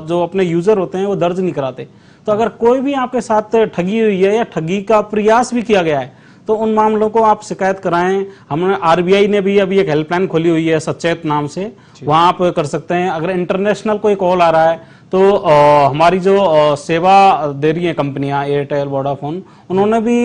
जो अपने यूजर होते हैं वो दर्ज नहीं कराते। तो अगर कोई भी आपके साथ ठगी हुई है या ठगी का प्रयास भी किया गया है तो उन मामलों को आप शिकायत कराएं। हमने आरबीआई ने भी अभी एक हेल्पलाइन खोली हुई है सचेत नाम से, वहां आप कर सकते हैं। अगर इंटरनेशनल कोई कॉल आ रहा है तो हमारी जो सेवा दे रही है कंपनियां, एयरटेल, वोडाफोन, उन्होंने भी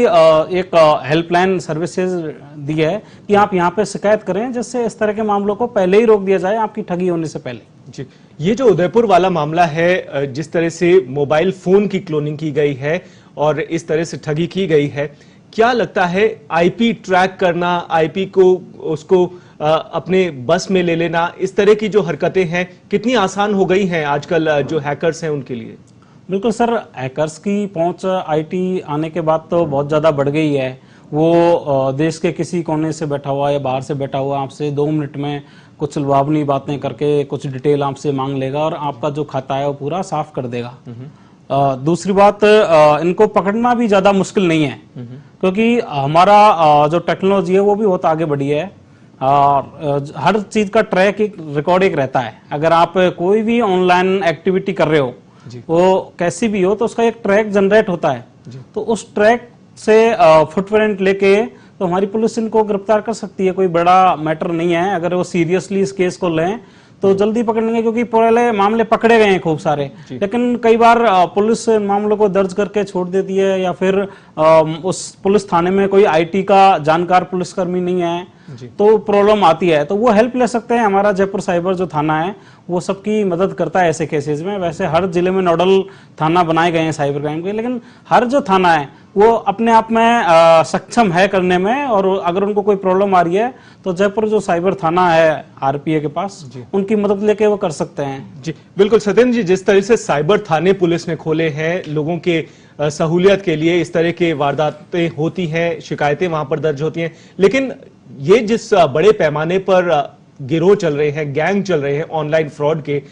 एक हेल्पलाइन सर्विसेज दी है कि आप यहां पे शिकायत करें, जिससे इस तरह के मामलों को पहले ही रोक दिया जाए, आपकी ठगी होने से पहले। जी, ये जो उदयपुर वाला मामला है, जिस तरह से मोबाइल फोन की क्लोनिंग की गई है और इस तरह से ठगी की गई है, क्या लगता है आईपी ट्रैक करना, आईपी को उसको अपने बस में ले लेना, इस तरह की जो हरकतें हैं कितनी आसान हो गई हैं आजकल जो हैकर्स हैं उनके लिए? बिल्कुल सर, हैकर्स की पहुंच आईटी आने के बाद तो बहुत ज्यादा बढ़ गई है। वो देश के किसी कोने से बैठा हुआ या बाहर से बैठा हुआ आपसे 2 मिनट में कुछ लुभावनी बातें करके कुछ डिटेल आपसे मांग लेगा और आपका जो खाता है वो पूरा साफ कर देगा। दूसरी बात, इनको पकड़ना भी ज्यादा मुश्किल नहीं है, क्योंकि हमारा जो टेक्नोलॉजी है वो भी बहुत आगे बढ़ी है। हर चीज का ट्रैक, एक रिकॉर्ड एक रहता है। अगर आप कोई भी ऑनलाइन एक्टिविटी कर रहे हो, वो कैसी भी हो, तो उसका एक ट्रैक जनरेट होता है। तो उस ट्रैक से फुटप्रिंट लेके तो हमारी पुलिस इनको गिरफ्तार कर सकती है। कोई बड़ा मैटर नहीं है। अगर वो सीरियसली इस केस को लें तो जल्दी पकड़ लेंगे, क्योंकि पहले मामले पकड़े गए हैं खूब सारे, लेकिन कई बार पुलिस मामलों को दर्ज करके छोड़ देती है, या फिर उस पुलिस थाने में कोई आईटी का जानकार पुलिसकर्मी नहीं है तो प्रॉब्लम आती है। तो वो हेल्प ले सकते हैं। हमारा जयपुर साइबर जो थाना है वो सबकी मदद करता है ऐसे केसेस में। वैसे हर जिले में नोडल थाना बनाए गए हैं साइबर क्राइम के, लेकिन हर जो थाना है वो अपने आप में सक्षम है करने में, और अगर उनको कोई प्रॉब्लम आ रही है तो जयपुर जो साइबर थाना है आरपीए के पास, उनकी मदद लेके वो कर सकते हैं। जी बिल्कुल सत्येंद्र जी, जिस तरह से साइबर थाने पुलिस ने खोले हैं लोगों के सहूलियत के लिए, इस तरह के वारदातें होती हैं, शिकायतें वहां पर दर्ज होती हैं, लेकिन ये जिस बड़े पैमाने पर गिरोह चल रहे हैं, गैंग चल रहे हैं ऑनलाइन फ्रॉड के,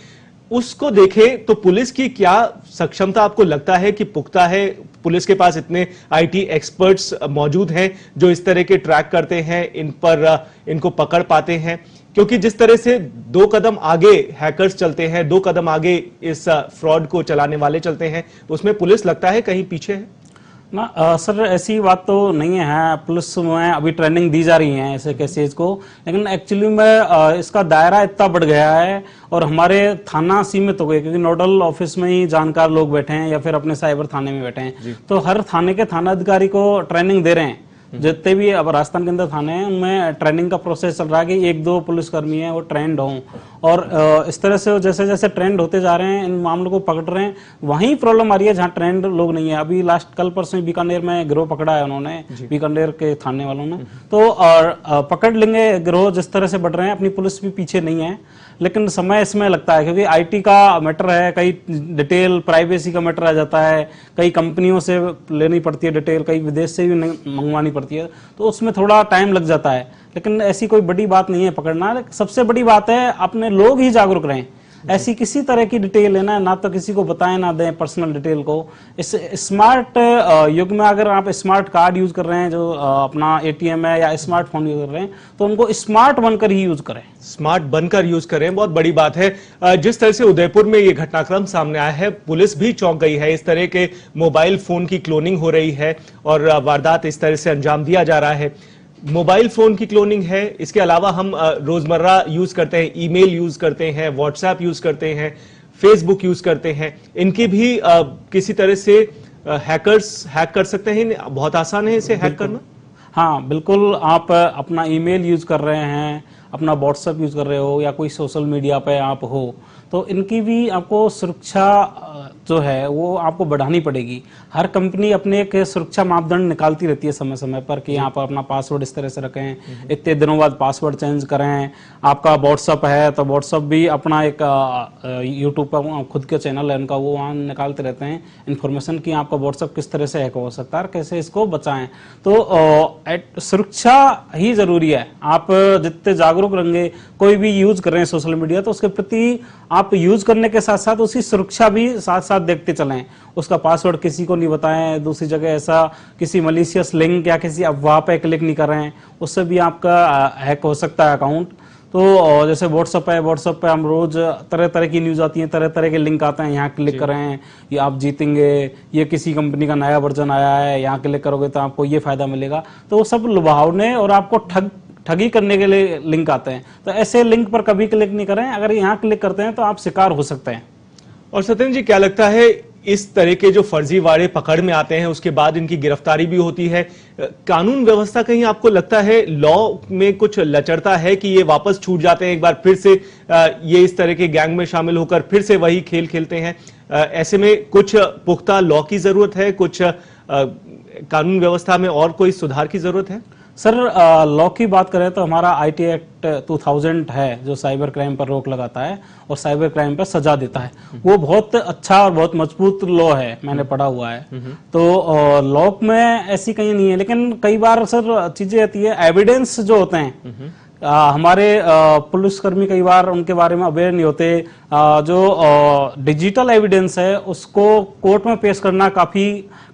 उसको देखें तो पुलिस की क्या सक्षमता आपको लगता है कि पुख्ता है? पुलिस के पास इतने आईटी एक्सपर्ट्स मौजूद हैं जो इस तरह के ट्रैक करते हैं, इन पर इनको पकड़ पाते हैं? क्योंकि जिस तरह से 2 कदम आगे हैकर्स चलते हैं, 2 कदम आगे इस फ्रॉड को चलाने वाले चलते हैं, उसमें पुलिस लगता है कहीं पीछे है ना। सर, ऐसी बात तो नहीं है। पुलिस में अभी ट्रेनिंग दी जा रही है ऐसे केसेज को, लेकिन एक्चुअली में इसका दायरा इतना बढ़ गया है और हमारे थाना सीमित हो गए, क्योंकि नोडल ऑफिस में ही जानकार लोग बैठे हैं या फिर अपने साइबर थाने में बैठे हैं। तो हर थाने के थाना अधिकारी को ट्रेनिंग दे रहे हैं। जितने भी अब राजस्थान के अंदर थाने हैं उनमें ट्रेनिंग का प्रोसेस चल रहा है कि 1-2 पुलिसकर्मी हैं वो ट्रेंड हों, और इस तरह से जैसे जैसे ट्रेंड होते जा रहे हैं इन मामलों को पकड़ रहे हैं। वहीं प्रॉब्लम आ रही है जहां ट्रेंड लोग नहीं है। अभी लास्ट कल परसों बीकानेर में गिरोह पकड़ा है उन्होंने, बीकानेर के थाने वालों ने। तो और पकड़ लेंगे गिरोह, जिस तरह से बढ़ रहे हैं। अपनी पुलिस भी पीछे नहीं है, लेकिन समय इसमें लगता है, क्योंकि आईटी का मैटर है, कई डिटेल प्राइवेसी का मैटर आ जाता है, कई कंपनियों से लेनी पड़ती है डिटेल, कई विदेश से भी मंगवानी पड़ती है, तो उसमें थोड़ा टाइम लग जाता है। लेकिन ऐसी कोई बड़ी बात नहीं है पकड़ना। सबसे बड़ी बात है अपने लोग ही जागरूक रहें। ऐसी किसी तरह की डिटेल लेना ना तो किसी को बताएं, ना दें पर्सनल डिटेल को। इस स्मार्ट युग में अगर आप स्मार्ट कार्ड यूज कर रहे हैं, जो अपना एटीएम है, या स्मार्टफोन यूज कर रहे हैं, तो उनको स्मार्ट बनकर ही यूज करें। स्मार्ट बनकर यूज करें, बहुत बड़ी बात है। जिस तरह से उदयपुर में ये घटनाक्रम सामने आया है, पुलिस भी चौंक गई है। इस तरह के मोबाइल फोन की क्लोनिंग हो रही है और वारदात इस तरह से अंजाम दिया जा रहा है। मोबाइल फोन की क्लोनिंग है, इसके अलावा हम रोजमर्रा यूज करते हैं, ईमेल यूज करते हैं, व्हाट्सएप यूज करते हैं, फेसबुक यूज करते हैं, इनकी भी किसी तरह से हैकर्स हैक कर सकते हैं। बहुत आसान है इसे हैक करना। हाँ बिल्कुल, आप अपना ईमेल यूज कर रहे हैं, अपना व्हाट्सएप यूज कर रहे हो या कोई सोशल मीडिया पे आप हो, तो इनकी भी आपको सुरक्षा जो है वो आपको बढ़ानी पड़ेगी। हर कंपनी अपने एक सुरक्षा मापदंड निकालती रहती है समय समय पर कि यहाँ पर अपना पासवर्ड इस तरह से रखें, इतने दिनों बाद पासवर्ड चेंज करें। आपका व्हाट्सअप है तो व्हाट्सअप भी अपना एक यूट्यूब पर खुद के चैनल है उनका, वो वहाँ निकालते रहते हैं इन्फॉर्मेशन कि आपका व्हाट्सअप किस तरह से हैक हो सकता है, कैसे इसको बचाएं। तो सुरक्षा ही जरूरी है। आप जितने जागरूक रहेंगे, कोई भी यूज कर रहे हैं सोशल मीडिया, तो उसके प्रति आप यूज करने के साथ साथ उसकी सुरक्षा भी साथ साथ देखते चलें। उसका पासवर्ड किसी को नहीं बताएं, दूसरी जगह ऐसा किसी मलिशियस लिंक या किसी अफवाह पे क्लिक नहीं करें, उससे भी आपका हैक हो सकता है अकाउंट। तो जैसे व्हाट्सएप है, व्हाट्सएप पे हम रोज तरह तरह की न्यूज आती है, तरह तरह के लिंक आते हैं, यहाँ क्लिक करें ये आप जीतेंगे, ये किसी कंपनी का नया वर्जन आया है, यहाँ क्लिक करोगे तो आपको ये फायदा मिलेगा। तो वो सब लुभावने और आपको ठगी करने के लिए लिंक आते हैं, तो ऐसे लिंक पर कभी क्लिक नहीं करें। अगर यहाँ क्लिक करते हैं तो आप शिकार हो सकते हैं। और सत्येंद्र जी, क्या लगता है इस तरह के जो फर्जीवाड़े पकड़ में आते हैं उसके बाद इनकी गिरफ्तारी भी होती है, कानून व्यवस्था कहीं आपको लगता है लॉ में कुछ लचरता है कि ये वापस छूट जाते हैं, एक बार फिर से ये इस तरह के गैंग में शामिल होकर फिर से वही खेल खेलते हैं? ऐसे में कुछ पुख्ता लॉ की जरूरत है, कुछ कानून व्यवस्था में और कोई सुधार की जरूरत है? सर लॉ की बात करें तो हमारा आईटी एक्ट 2000 है जो साइबर क्राइम पर रोक लगाता है और साइबर क्राइम पर सजा देता है। वो बहुत अच्छा और बहुत मजबूत लॉ है, मैंने पढ़ा हुआ है। तो लॉ में ऐसी कहीं नहीं है, लेकिन कई बार सर चीजें आती है, एविडेंस जो होते हैं हमारे पुलिसकर्मी कई बार उनके बारे में अवेयर नहीं होते। जो डिजिटल एविडेंस है उसको कोर्ट में पेश करना काफी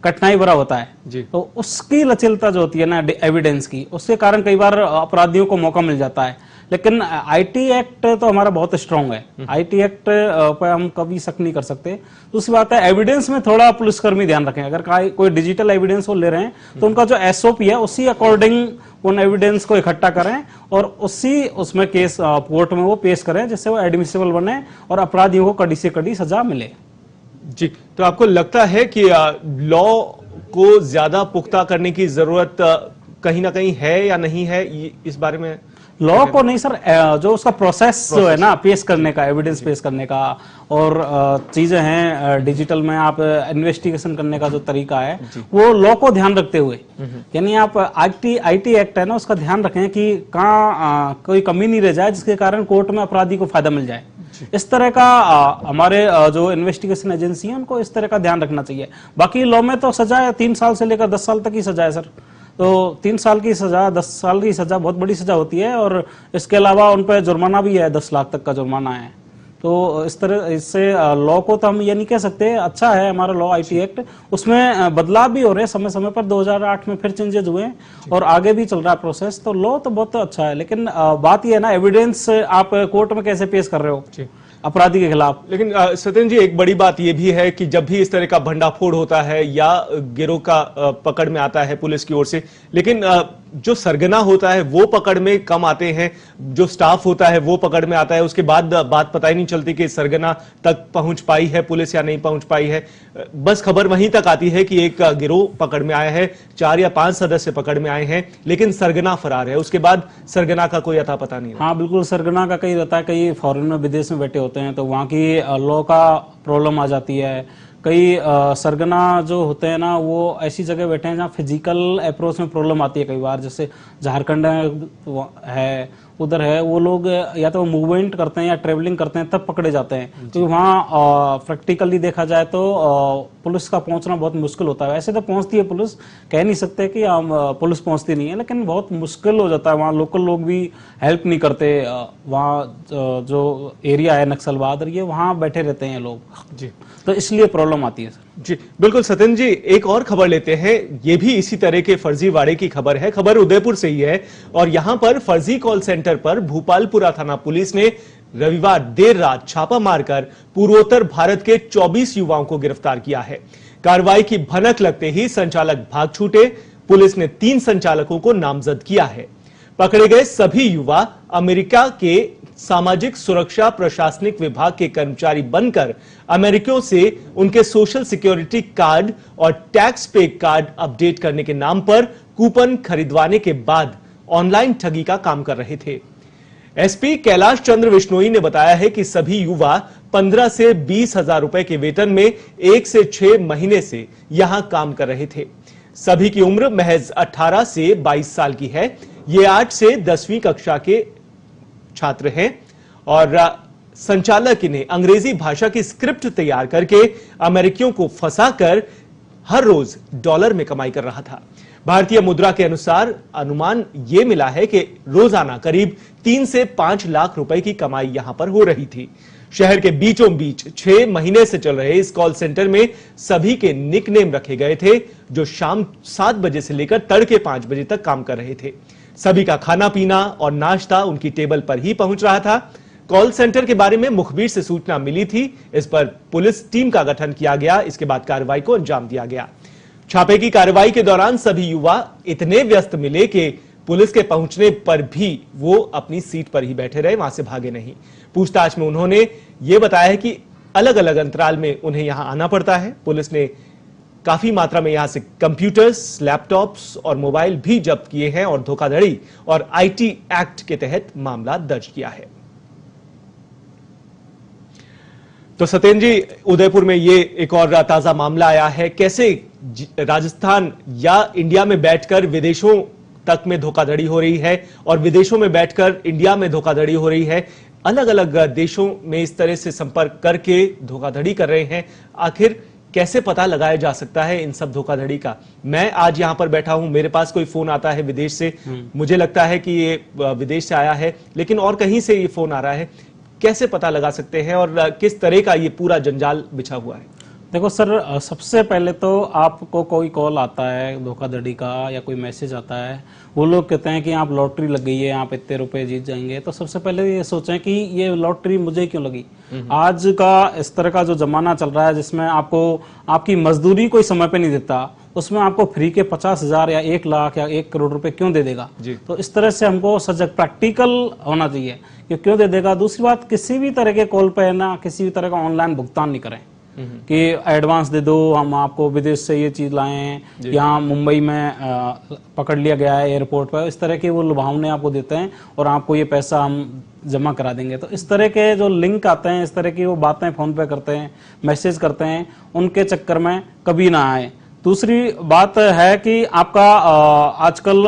कठिनाई भरा होता है जी। तो उसकी लचीलता जो होती है ना एविडेंस की, उसके कारण कई बार अपराधियों को मौका मिल जाता है। लेकिन आईटी एक्ट तो हमारा बहुत स्ट्रांग है, आईटी एक्ट पर हम कभी शक नहीं कर सकते। दूसरी बात है एविडेंस में थोड़ा पुलिसकर्मी ध्यान रखें। अगर कोई डिजिटल एविडेंस वो ले रहे हैं तो उनका जो एसओपी है उसी अकॉर्डिंग उन एविडेंस को इकट्ठा करें और उसमें केस कोर्ट में वो पेश करें जिससे वो एडमिसिबल बने और अपराधियों को कड़ी से कड़ी सजा मिले। जी, तो आपको लगता है कि लॉ को ज्यादा पुख्ता करने की जरूरत कहीं ना कहीं है या नहीं है, इस बारे में? लॉ को नहीं सर, जो उसका प्रोसेस जो है ना पेश करने का, एविडेंस पेश करने का और चीजें हैं डिजिटल में आप इन्वेस्टिगेशन करने का जो तरीका है वो लॉ को ध्यान रखते हुए, यानी आप आईटी एक्ट है ना उसका ध्यान रखें कि कहाँ कोई कमी नहीं रह जाए जिसके कारण कोर्ट में अपराधी को फायदा मिल जाए। इस तरह का हमारे जो इन्वेस्टिगेशन एजेंसी है उनको इस तरह का ध्यान रखना चाहिए। बाकी लॉ में तो सजा है 3 साल से लेकर 10 साल तक की सजा है सर। तो 3 साल की सजा, 10 साल की सजा बहुत बड़ी सजा होती है और इसके अलावा उन पर जुर्माना भी है, 10 लाख तक का जुर्माना है। तो इस तरह इससे लॉ को तो हम ये नहीं कह सकते, अच्छा है हमारा लॉ आईटी एक्ट, उसमें बदलाव भी हो रहे हैं समय समय पर। 2008 में फिर चेंजेस हुए और आगे भी चल रहा है प्रोसेस। तो लॉ तो बहुत अच्छा है, लेकिन बात यह है ना एविडेंस आप कोर्ट में कैसे पेश कर रहे हो अपराधी के खिलाफ। लेकिन सत्येंद्र जी, एक बड़ी बात यह भी है कि जब भी इस तरह का भंडाफोड़ होता है या गिरोह का पकड़ में आता है पुलिस की ओर से, लेकिन जो सरगना होता है वो पकड़ में कम आते हैं, जो स्टाफ होता है वो पकड़ में आता है, उसके बाद बात पता ही नहीं चलती कि सरगना तक पहुंच पाई है पुलिस या नहीं पहुंच पाई है। बस खबर वहीं तक आती है कि एक गिरोह पकड़ में आया है, 4 या 5 सदस्य पकड़ में आए हैं, लेकिन सरगना फरार है। उसके बाद सरगना का कोई अता पता नहीं। हाँ बिल्कुल, सरगना का कई रहता है, कई फॉरेन में विदेश में बैठे होते हैं तो वहाँ की लॉ का प्रॉब्लम आ जाती है। कई सरगना जो होते हैं ना वो ऐसी जगह बैठे हैं जहाँ फिजिकल अप्रोच में प्रॉब्लम आती है कई बार, जैसे झारखंड है, उधर है, वो लोग या तो मूवमेंट करते हैं या ट्रेवलिंग करते हैं तब पकड़े जाते हैं। तो वहाँ प्रैक्टिकली देखा जाए तो पुलिस का पहुंचना बहुत मुश्किल होता है। वैसे तो पहुंचती है पुलिस, कह नहीं सकते कि पुलिस पहुंचती नहीं है, लेकिन बहुत मुश्किल हो जाता है। वहाँ लोकल लोग भी हेल्प नहीं करते, वहाँ जो एरिया है नक्सलवाद और ये वहाँ बैठे रहते हैं लोग जी, तो इसलिए प्रॉब्लम आती है सर। जी बिल्कुल। सत्येंद्र जी, एक और खबर लेते हैं, ये भी इसी तरह के फर्जीवाड़े की खबर है। खबर उदयपुर से ही है और यहां पर फर्जी कॉल सेंटर पर भूपालपुरा थाना पुलिस ने रविवार देर रात छापा मारकर पूर्वोत्तर भारत के 24 युवाओं को गिरफ्तार किया है। कार्रवाई की भनक लगते ही संचालक भाग छूटे। पुलिस ने 3 संचालकों को नामजद किया है। पकड़े गए सभी युवा अमेरिका के सामाजिक सुरक्षा प्रशासनिक विभाग के कर्मचारी बनकर अमेरिकियों से उनके सोशल सिक्योरिटी कार्ड और टैक्स पे कार्ड अपडेट करने के नाम पर कूपन खरीदवाने के बाद ऑनलाइन ठगी का काम कर रहे थे। एसपी कैलाश चंद्र विश्नोई ने बताया है कि सभी युवा 15 से 20 हजार रुपए के वेतन में 1 से 6 महीने से यहां काम कर रहे थे। सभी की उम्र महज 18 से 22 साल की है। ये 8 से 10वीं कक्षा के छात्र हैं और संचालक इन्हें अंग्रेजी भाषा की स्क्रिप्ट तैयार करके अमेरिकियों को फंसाकर हर रोज डॉलर में कमाई कर रहा था। भारतीय मुद्रा के अनुसार अनुमान यह मिला है कि रोजाना करीब 3 से 5 लाख रुपए की कमाई यहां पर हो रही थी। शहर के बीचों बीच 6 महीने से चल रहे इस कॉल सेंटर में सभी के निकनेम रखे गए थे, जो शाम 7 बजे से लेकर तड़के 5 बजे तक काम कर रहे थे। सभी का खाना पीना और नाश्ता उनकी टेबल पर ही पहुंच रहा था। कॉल सेंटर के बारे में मुखबिर से सूचना मिली थी। इस पर पुलिस टीम का गठन किया गया। इसके बाद कार्रवाई को अंजाम दिया गया। छापे की कार्रवाई के दौरान सभी युवा इतने व्यस्त मिले कि पुलिस के पहुंचने पर भी वो अपनी सीट पर ही बैठे रहे, वहां से भागे नहीं। पूछताछ में उन्होंने ये बताया है कि अलग अलग अंतराल में उन्हें यहां आना पड़ता है। पुलिस ने काफी मात्रा में यहां से कंप्यूटर्स, लैपटॉप्स और मोबाइल भी जब्त किए हैं और धोखाधड़ी और आईटी एक्ट के तहत मामला दर्ज किया है। तो सत्येंद्र जी, उदयपुर में ये एक और ताजा मामला आया है। कैसे राजस्थान या इंडिया में बैठकर विदेशों तक में धोखाधड़ी हो रही है और विदेशों में बैठकर इंडिया में धोखाधड़ी हो रही है। अलग अलग देशों में इस तरह से संपर्क करके धोखाधड़ी कर रहे हैं। आखिर कैसे पता लगाया जा सकता है इन सब धोखाधड़ी का? मैं आज यहां पर बैठा हूं, मेरे पास कोई फोन आता है विदेश से, मुझे लगता है कि ये विदेश से आया है, लेकिन और कहीं से ये फोन आ रहा है। कैसे पता लगा सकते हैं और किस तरह का ये पूरा जंजाल बिछा हुआ है? देखो सर, सबसे पहले तो आपको कोई कॉल आता है धोखाधड़ी का या कोई मैसेज आता है, वो लोग कहते हैं कि आप लॉटरी लग गई है, आप इतने रुपए जीत जाएंगे। तो सबसे पहले ये सोचें कि ये लॉटरी मुझे क्यों लगी। आज का इस तरह का जो जमाना चल रहा है जिसमें आपको आपकी मजदूरी कोई समय पे नहीं देता, उसमें आपको फ्री के 50,000 या 1 लाख या 1 करोड़ रुपए क्यों दे देगा। तो इस तरह से हमको सजग प्रैक्टिकल होना चाहिए कि क्यों दे देगा। दूसरी बात, किसी भी तरह के कॉल पे ना किसी भी तरह का ऑनलाइन भुगतान नहीं करें कि एडवांस दे दो, हम आपको विदेश से ये चीज लाएं, यहाँ मुंबई में पकड़ लिया गया है एयरपोर्ट पर, इस तरह के वो लुभावने आपको देते हैं और आपको ये पैसा हम जमा करा देंगे। तो इस तरह के जो लिंक आते हैं, इस तरह की वो बातें फोन पे करते हैं, मैसेज करते हैं, उनके चक्कर में कभी ना आए। दूसरी बात है कि आपका आजकल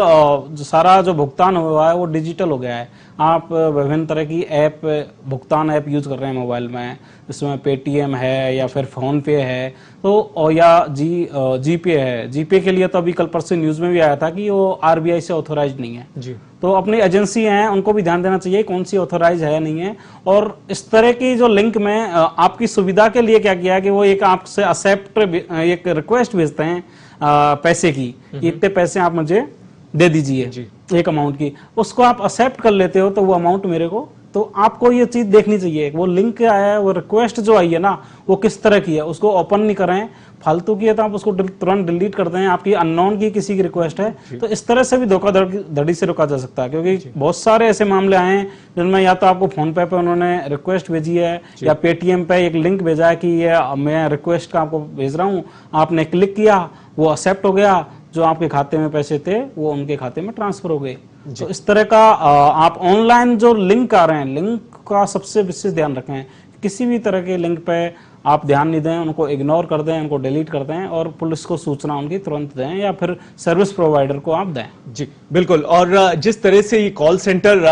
सारा जो भुगतान हुआ है वो डिजिटल हो गया है। आप विभिन्न तरह की ऐप, भुगतान ऐप यूज कर रहे हैं मोबाइल में, जिसमें पेटीएम है या फिर फोन पे है, तो और या जीपे है। जीपे के लिए तो अभी कल परसों न्यूज में भी आया था कि वो आरबीआई से ऑथोराइज नहीं है जी। तो अपनी एजेंसी हैं, उनको भी ध्यान देना चाहिए कौन सी ऑथोराइज है नहीं है। और इस तरह की जो लिंक में आपकी सुविधा के लिए क्या किया है कि वो एक आपसे एक्सेप्ट एक रिक्वेस्ट भेजते हैं पैसे की, इतने पैसे आप मुझे दे दीजिए एक अमाउंट की, उसको आप एक्सेप्ट कर लेते हो तो वो अमाउंट मेरे को, तो आपको ये चीज देखनी चाहिए वो लिंक आया है, वो रिक्वेस्ट जो आई है ना, वो किस तरह की है, उसको ओपन नहीं करें। फालतू की है तो आप उसको तुरंत डिलीट करते हैं। आपकी अननोन की किसी की रिक्वेस्ट है, तो इस तरह से भी धोखाधड़ी से रोका जा सकता है। क्योंकि बहुत सारे ऐसे मामले आए हैं जिनमें या तो आपको फोन पे उन्होंने रिक्वेस्ट भेजी है या पेटीएम पे एक लिंक भेजा है कि ये मैं रिक्वेस्ट का आपको भेज रहा हूँ, आपने क्लिक किया, वो एक्सेप्ट हो गया, जो आपके खाते में पैसे थे वो उनके खाते में ट्रांसफर हो गए। तो इस तरह का आप ऑनलाइन जो लिंक आ रहे हैं, लिंक का सबसे विशेष ध्यान रखें। किसी भी तरह के लिंक पे आप ध्यान नहीं दें, उनको इग्नोर कर दें, उनको डिलीट कर दें और पुलिस को सूचना उनकी तुरंत दें या फिर सर्विस प्रोवाइडर को आप दें। जी बिल्कुल। और जिस तरह से ये कॉल सेंटर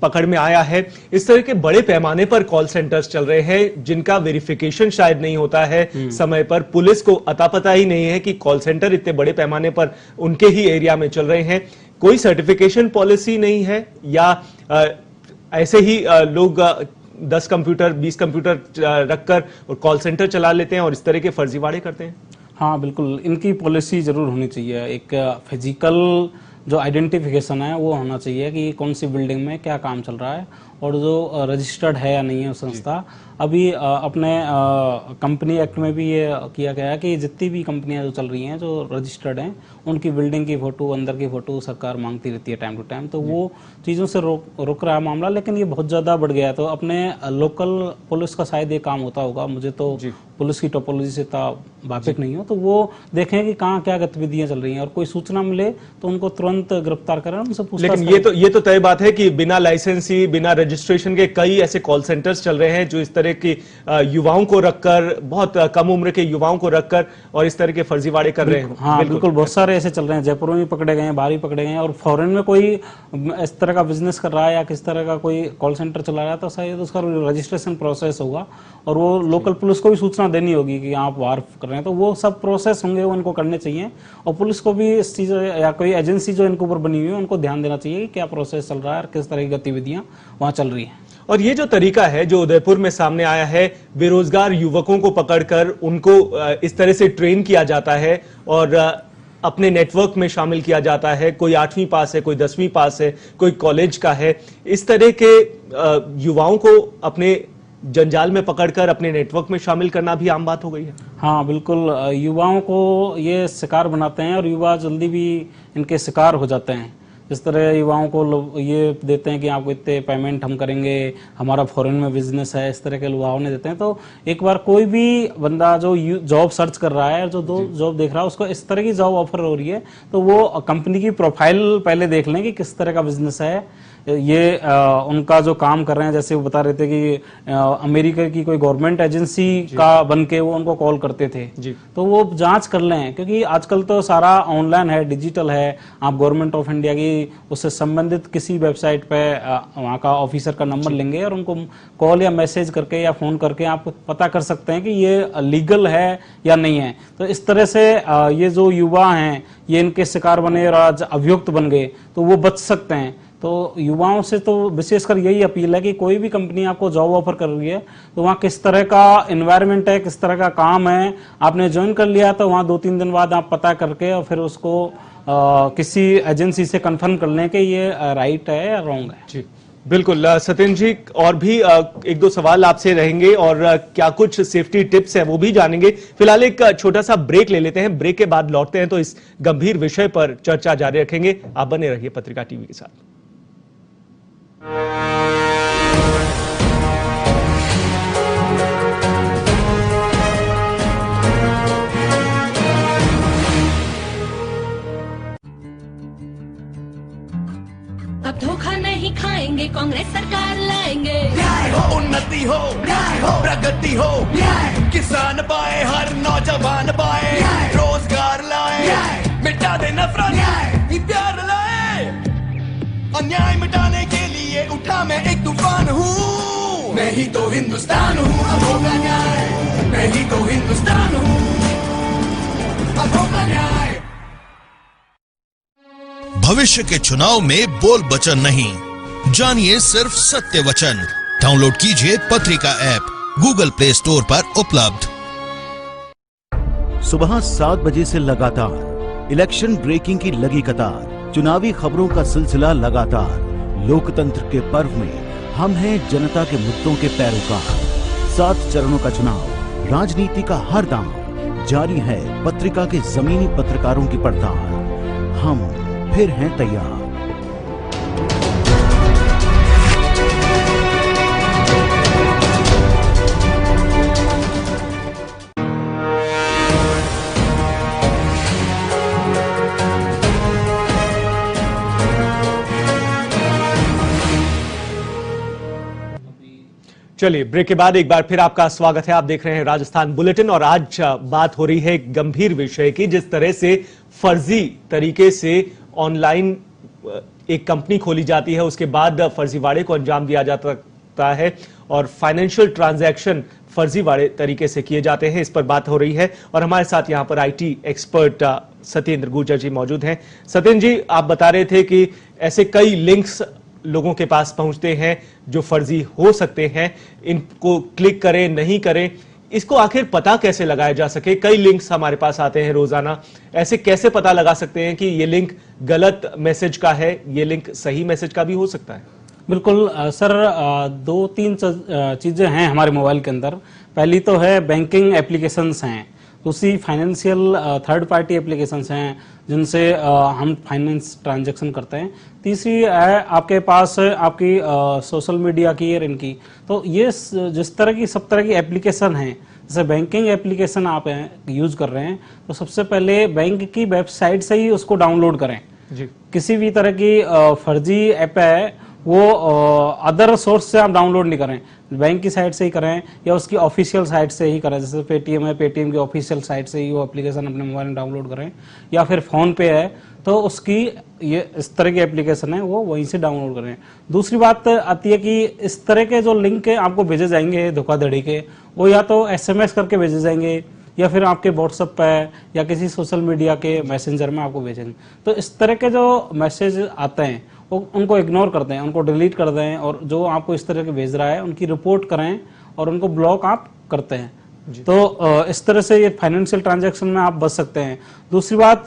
पकड़ में आया है, इस तरह के बड़े पैमाने पर कॉल सेंटर्स चल रहे हैं जिनका वेरिफिकेशन शायद नहीं होता है समय पर। पुलिस को अता पता ही नहीं है कि कॉल सेंटर इतने बड़े पैमाने पर उनके ही एरिया में चल रहे हैं। कोई सर्टिफिकेशन पॉलिसी नहीं है या ऐसे ही लोग 10 कंप्यूटर 20 कंप्यूटर रखकर और कॉल सेंटर चला लेते हैं और इस तरह के फर्जीवाड़े करते हैं। हाँ बिल्कुल, इनकी पॉलिसी जरूर होनी चाहिए। एक फिजिकल जो आइडेंटिफिकेशन है वो होना चाहिए कि कौन सी बिल्डिंग में क्या काम चल रहा है और जो रजिस्टर्ड है या नहीं है संस्था। अभी अपने कंपनी एक्ट में भी ये किया गया है कि जितनी भी कंपनियां जो चल रही हैं जो रजिस्टर्ड हैं उनकी बिल्डिंग की फोटो, अंदर की फोटो सरकार मांगती रहती है टाइम टू टाइम, तो वो चीज़ों से रोक रहा है मामला। लेकिन ये बहुत ज़्यादा बढ़ गया है, तो अपने लोकल पुलिस का शायद ये काम होता होगा, मुझे तो पुलिस की टोपोलॉजी से वाकिफ नहीं हो, तो वो देखें कि कहाँ क्या गतिविधियां चल रही हैं और कोई सूचना मिले तो उनको तुरंत गिरफ्तार करें, उनसे पूछताछ करें। लेकिन ये तो तय बात है कि बिना लाइसेंसी, बिना रजिस्ट्रेशन के कई ऐसे कॉल सेंटर्स चल रहे हैं जो इस तरह की युवाओं को रखकर, बहुत कम उम्र के युवाओं को रखकर और इस तरह के फर्जीवाड़े कर रहे हैं। हाँ बिल्कुल, बहुत सारे ऐसे चल रहे हैं, जयपुर में भी पकड़े गए हैं, बाहर भी पकड़े गए हैं। और फॉरेन में कोई इस तरह का बिजनेस कर रहा है या किस तरह का कोई कॉल सेंटर चला रहा है तो शायद उसका रजिस्ट्रेशन प्रोसेस होगा और वो लोकल पुलिस को भी सूचना देनी होगी कि आप वार कर रहे हैं, तो वो सब प्रोसेस होंगे, वो इनको करने चाहिए। और पुलिस को भी इस चीज़ या कोई एजेंसी जो इनके ऊपर बनी हुई है उनको ध्यान देना चाहिए कि क्या प्रोसेस चल रहा है और किस तरह की गतिविधियां वहाँ चल रही हैं। और ये जो तरीका है जो उदयपुर में सामने आया है, बेरोजगार युवकों को पकड़कर उनको इस तरह से ट्रेन किया जाता है और अपने नेटवर्क में शामिल किया जाता है, कोई 8वीं पास है, कोई 10वीं पास है, कोई कॉलेज का है, इस तरह के युवाओं को अपने जंजाल में पकड़कर अपने नेटवर्क में शामिल करना भी आम बात हो गई है। हाँ बिल्कुल, युवाओं को ये शिकार बनाते हैं और युवा जल्दी भी इनके शिकार हो जाते हैं। जिस तरह युवाओं को ये देते हैं कि आपको इतने पेमेंट हम करेंगे, हमारा फॉरेन में बिजनेस है, इस तरह के लुभावने देते हैं। तो एक बार कोई भी बंदा जो जॉब सर्च कर रहा है, जो जॉब देख रहा है, उसको इस तरह की जॉब ऑफर हो रही है तो वो कंपनी की प्रोफाइल पहले देख लें कि किस तरह का बिजनेस है, ये उनका जो काम कर रहे हैं। जैसे वो बता रहे थे कि अमेरिका की कोई गवर्नमेंट एजेंसी का बन के वो उनको कॉल करते थे जी। तो वो जांच कर लें, क्योंकि आजकल तो सारा ऑनलाइन है, डिजिटल है। आप गवर्नमेंट ऑफ इंडिया की उससे संबंधित किसी वेबसाइट पे वहाँ का ऑफिसर का नंबर लेंगे और उनको कॉल या मैसेज करके या फोन करके आप पता कर सकते हैं कि ये लीगल है या नहीं है। तो इस तरह से ये जो युवा हैं ये इनके शिकार बने और आज अभियुक्त बन गए तो वो बच सकते हैं। तो युवाओं से तो विशेषकर यही अपील है कि कोई भी कंपनी आपको जॉब ऑफर कर रही है तो वहाँ किस तरह का एनवायरनमेंट है, किस तरह का काम है, आपने ज्वाइन कर लिया तो वहाँ 2-3 दिन बाद आप पता करके और फिर उसको किसी एजेंसी से कंफर्म कर लें कि ये राइट है या रॉन्ग है। जी बिल्कुल सत्येंद्र जी, और भी 1-2 सवाल आपसे रहेंगे और क्या कुछ सेफ्टी टिप्स है वो भी जानेंगे। फिलहाल एक छोटा सा ब्रेक ले लेते हैं, ब्रेक के बाद लौटते हैं तो इस गंभीर विषय पर चर्चा जारी रखेंगे। आप बने रहिए पत्रिका टीवी के साथ। अब धोखा नहीं खाएंगे, कांग्रेस सरकार लाएंगे। उन्नति हो, प्रगति हो, किसान पाए, हर नौजवान पाए, रोजगार लाए, मिटा दे नफरत, प्यार लाए। अन्याय मिटाने के लिए उठा मैं एक तूफान हूँ, मैं ही तो हिंदुस्तान हूँ, अब होगा न्याय, मैं ही तो हिंदुस्तान हूँ, अब होगा न्याय। भविष्य के चुनाव में बोल वचन नहीं, जानिए सिर्फ सत्य वचन। डाउनलोड कीजिए पत्रिका ऐप, गूगल प्ले स्टोर पर उपलब्ध। सुबह 7 बजे से लगातार इलेक्शन ब्रेकिंग की लगी कतार, चुनावी खबरों का सिलसिला लगातार। लोकतंत्र के पर्व में हम हैं जनता के मुद्दों के पैरोकार। 7 चरणों का चुनाव, राजनीति का हर दांव, जारी है पत्रिका के जमीनी पत्रकारों की पड़ताल। हम फिर हैं तैयार। चलिए ब्रेक के बाद एक बार फिर आपका स्वागत है। आप देख रहे हैं राजस्थान बुलेटिन और आज बात हो रही है एक गंभीर विषय की, जिस तरह से फर्जी तरीके से ऑनलाइन एक कंपनी खोली जाती है, उसके बाद फर्जीवाड़े को अंजाम दिया जाता है और फाइनेंशियल ट्रांजैक्शन फर्जीवाड़े तरीके से किए जाते हैं। इस पर बात हो रही है और हमारे साथ यहां पर आईटी एक्सपर्ट सत्येंद्र गुर्जर जी मौजूद हैं। सत्येंद्र जी, आप बता रहे थे कि ऐसे कई लिंक्स लोगों के पास पहुंचते हैं जो फर्जी हो सकते हैं, इनको क्लिक करें नहीं करें, इसको आखिर पता कैसे लगाया जा सके? कई लिंक्स हमारे पास आते हैं रोजाना, ऐसे कैसे पता लगा सकते हैं कि ये लिंक गलत मैसेज का है, ये लिंक सही मैसेज का भी हो सकता है? बिल्कुल सर, दो तीन चीजें हैं हमारे मोबाइल के अंदर। पहली तो है बैंकिंग एप्लीकेशंस हैं, दूसरी फाइनेंशियल थर्ड पार्टी एप्लीकेशंस हैं जिनसे हम फाइनेंस ट्रांजैक्शन करते हैं, तीसरी है आपके पास आपकी सोशल मीडिया की और इनकी। तो ये जिस तरह की सब तरह की एप्लीकेशन हैं, जैसे बैंकिंग एप्लीकेशन आप यूज कर रहे हैं तो सबसे पहले बैंक की वेबसाइट से ही उसको डाउनलोड करें जी। किसी भी तरह की फर्जी ऐप है वो अदर सोर्स से आप डाउनलोड नहीं करें, बैंक की साइट से ही करें या उसकी ऑफिशियल साइट से ही करें। जैसे पेटीएम है, पेटीएम की ऑफिशियल साइट से ही वो एप्लीकेशन अपने मोबाइल में डाउनलोड करें, या फिर फोन पे है तो उसकी ये इस तरह की एप्लीकेशन है वो वहीं से डाउनलोड करें। दूसरी बात आती है कि इस तरह के जो लिंक आपको भेजे जाएंगे धोखाधड़ी के, वो या तो एसएमएस करके भेजे जाएंगे या फिर आपके व्हाट्सएप पे या किसी सोशल मीडिया के मैसेंजर में आपको भेजेंगे। तो इस तरह के जो मैसेज आते हैं उनको इग्नोर करते हैं, उनको डिलीट कर दें, और जो आपको इस तरह के भेज रहा है उनकी रिपोर्ट करें और उनको ब्लॉक आप करते हैं। तो इस तरह से ये फाइनेंशियल ट्रांजैक्शन में आप बच सकते हैं। दूसरी बात,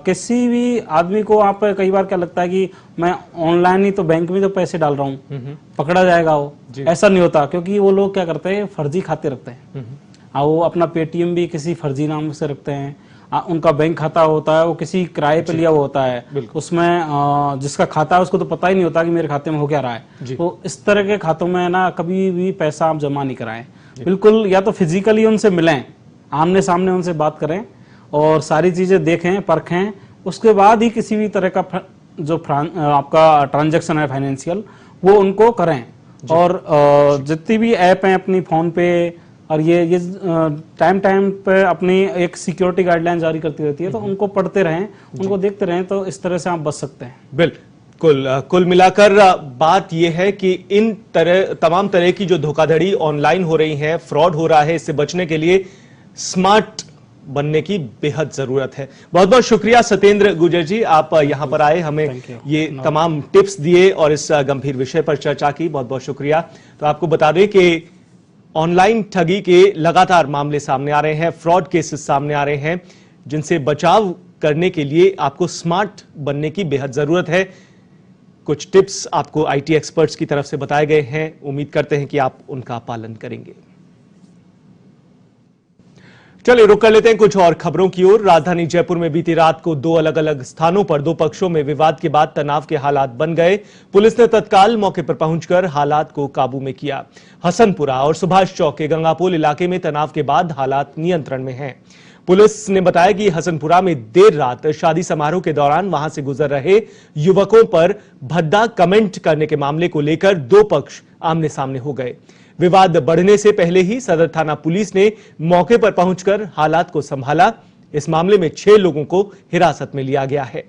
किसी भी आदमी को आप कई बार क्या लगता है कि मैं ऑनलाइन ही तो बैंक में तो पैसे डाल रहा हूँ, पकड़ा जाएगा वो, ऐसा नहीं होता, क्योंकि वो लोग क्या करते हैं फर्जी खाते रखते हैं। वो अपना पेटीएम भी किसी फर्जी नाम से रखते हैं, उनका बैंक खाता होता है वो किसी किराए पे लिया हुआ होता है, उसमें जिसका खाता है उसको तो पता ही नहीं होता कि मेरे खाते में हो क्या रहा है। तो इस तरह के खातों में ना कभी भी पैसा आप जमा नहीं कराएं। बिल्कुल, या तो फिजिकली उनसे मिलें, आमने सामने उनसे बात करें और सारी चीजें देखें परखें, उसके बाद ही किसी भी तरह का जो आपका ट्रांजैक्शन है फाइनेंशियल वो उनको करें। और जितनी भी ऐप हैं अपनी फोन पे और ये टाइम पे अपनी एक सिक्योरिटी गाइडलाइन जारी करती रहती है, तो उनको पढ़ते रहें, उनको देखते रहें, तो इस तरह से आप बच सकते हैं। बिल्कुल, कुल मिलाकर बात यह है कि इन तमाम तरह की जो धोखाधड़ी ऑनलाइन हो रही है, फ्रॉड हो रहा है, इससे बचने के लिए स्मार्ट बनने की बेहद जरूरत है। बहुत बहुत शुक्रिया सत्येंद्र गुर्जर जी, आप यहां पर आए, हमें ये तमाम टिप्स दिए और इस गंभीर विषय पर चर्चा की। बहुत बहुत शुक्रिया। तो आपको बता दें कि ऑनलाइन ठगी के लगातार मामले सामने आ रहे हैं, फ्रॉड केसेस सामने आ रहे हैं, जिनसे बचाव करने के लिए आपको स्मार्ट बनने की बेहद जरूरत है। कुछ टिप्स आपको आईटी एक्सपर्ट्स की तरफ से बताए गए हैं, उम्मीद करते हैं कि आप उनका पालन करेंगे। चलिए रुक कर लेते हैं कुछ और खबरों की ओर। राजधानी जयपुर में बीती रात को दो अलग अलग स्थानों पर दो पक्षों में विवाद के बाद तनाव के हालात बन गए। पुलिस ने तत्काल मौके पर पहुंचकर हालात को काबू में किया। हसनपुरा और सुभाष चौक के गंगापुल इलाके में तनाव के बाद हालात नियंत्रण में हैं। पुलिस ने बताया कि हसनपुरा में देर रात शादी समारोह के दौरान वहां से गुजर रहे युवकों पर भद्दा कमेंट करने के मामले को लेकर दो पक्ष आमने सामने हो गए। विवाद बढ़ने से पहले ही सदर थाना पुलिस ने मौके पर पहुंचकर हालात को संभाला। इस मामले में 6 लोगों को हिरासत में लिया गया है।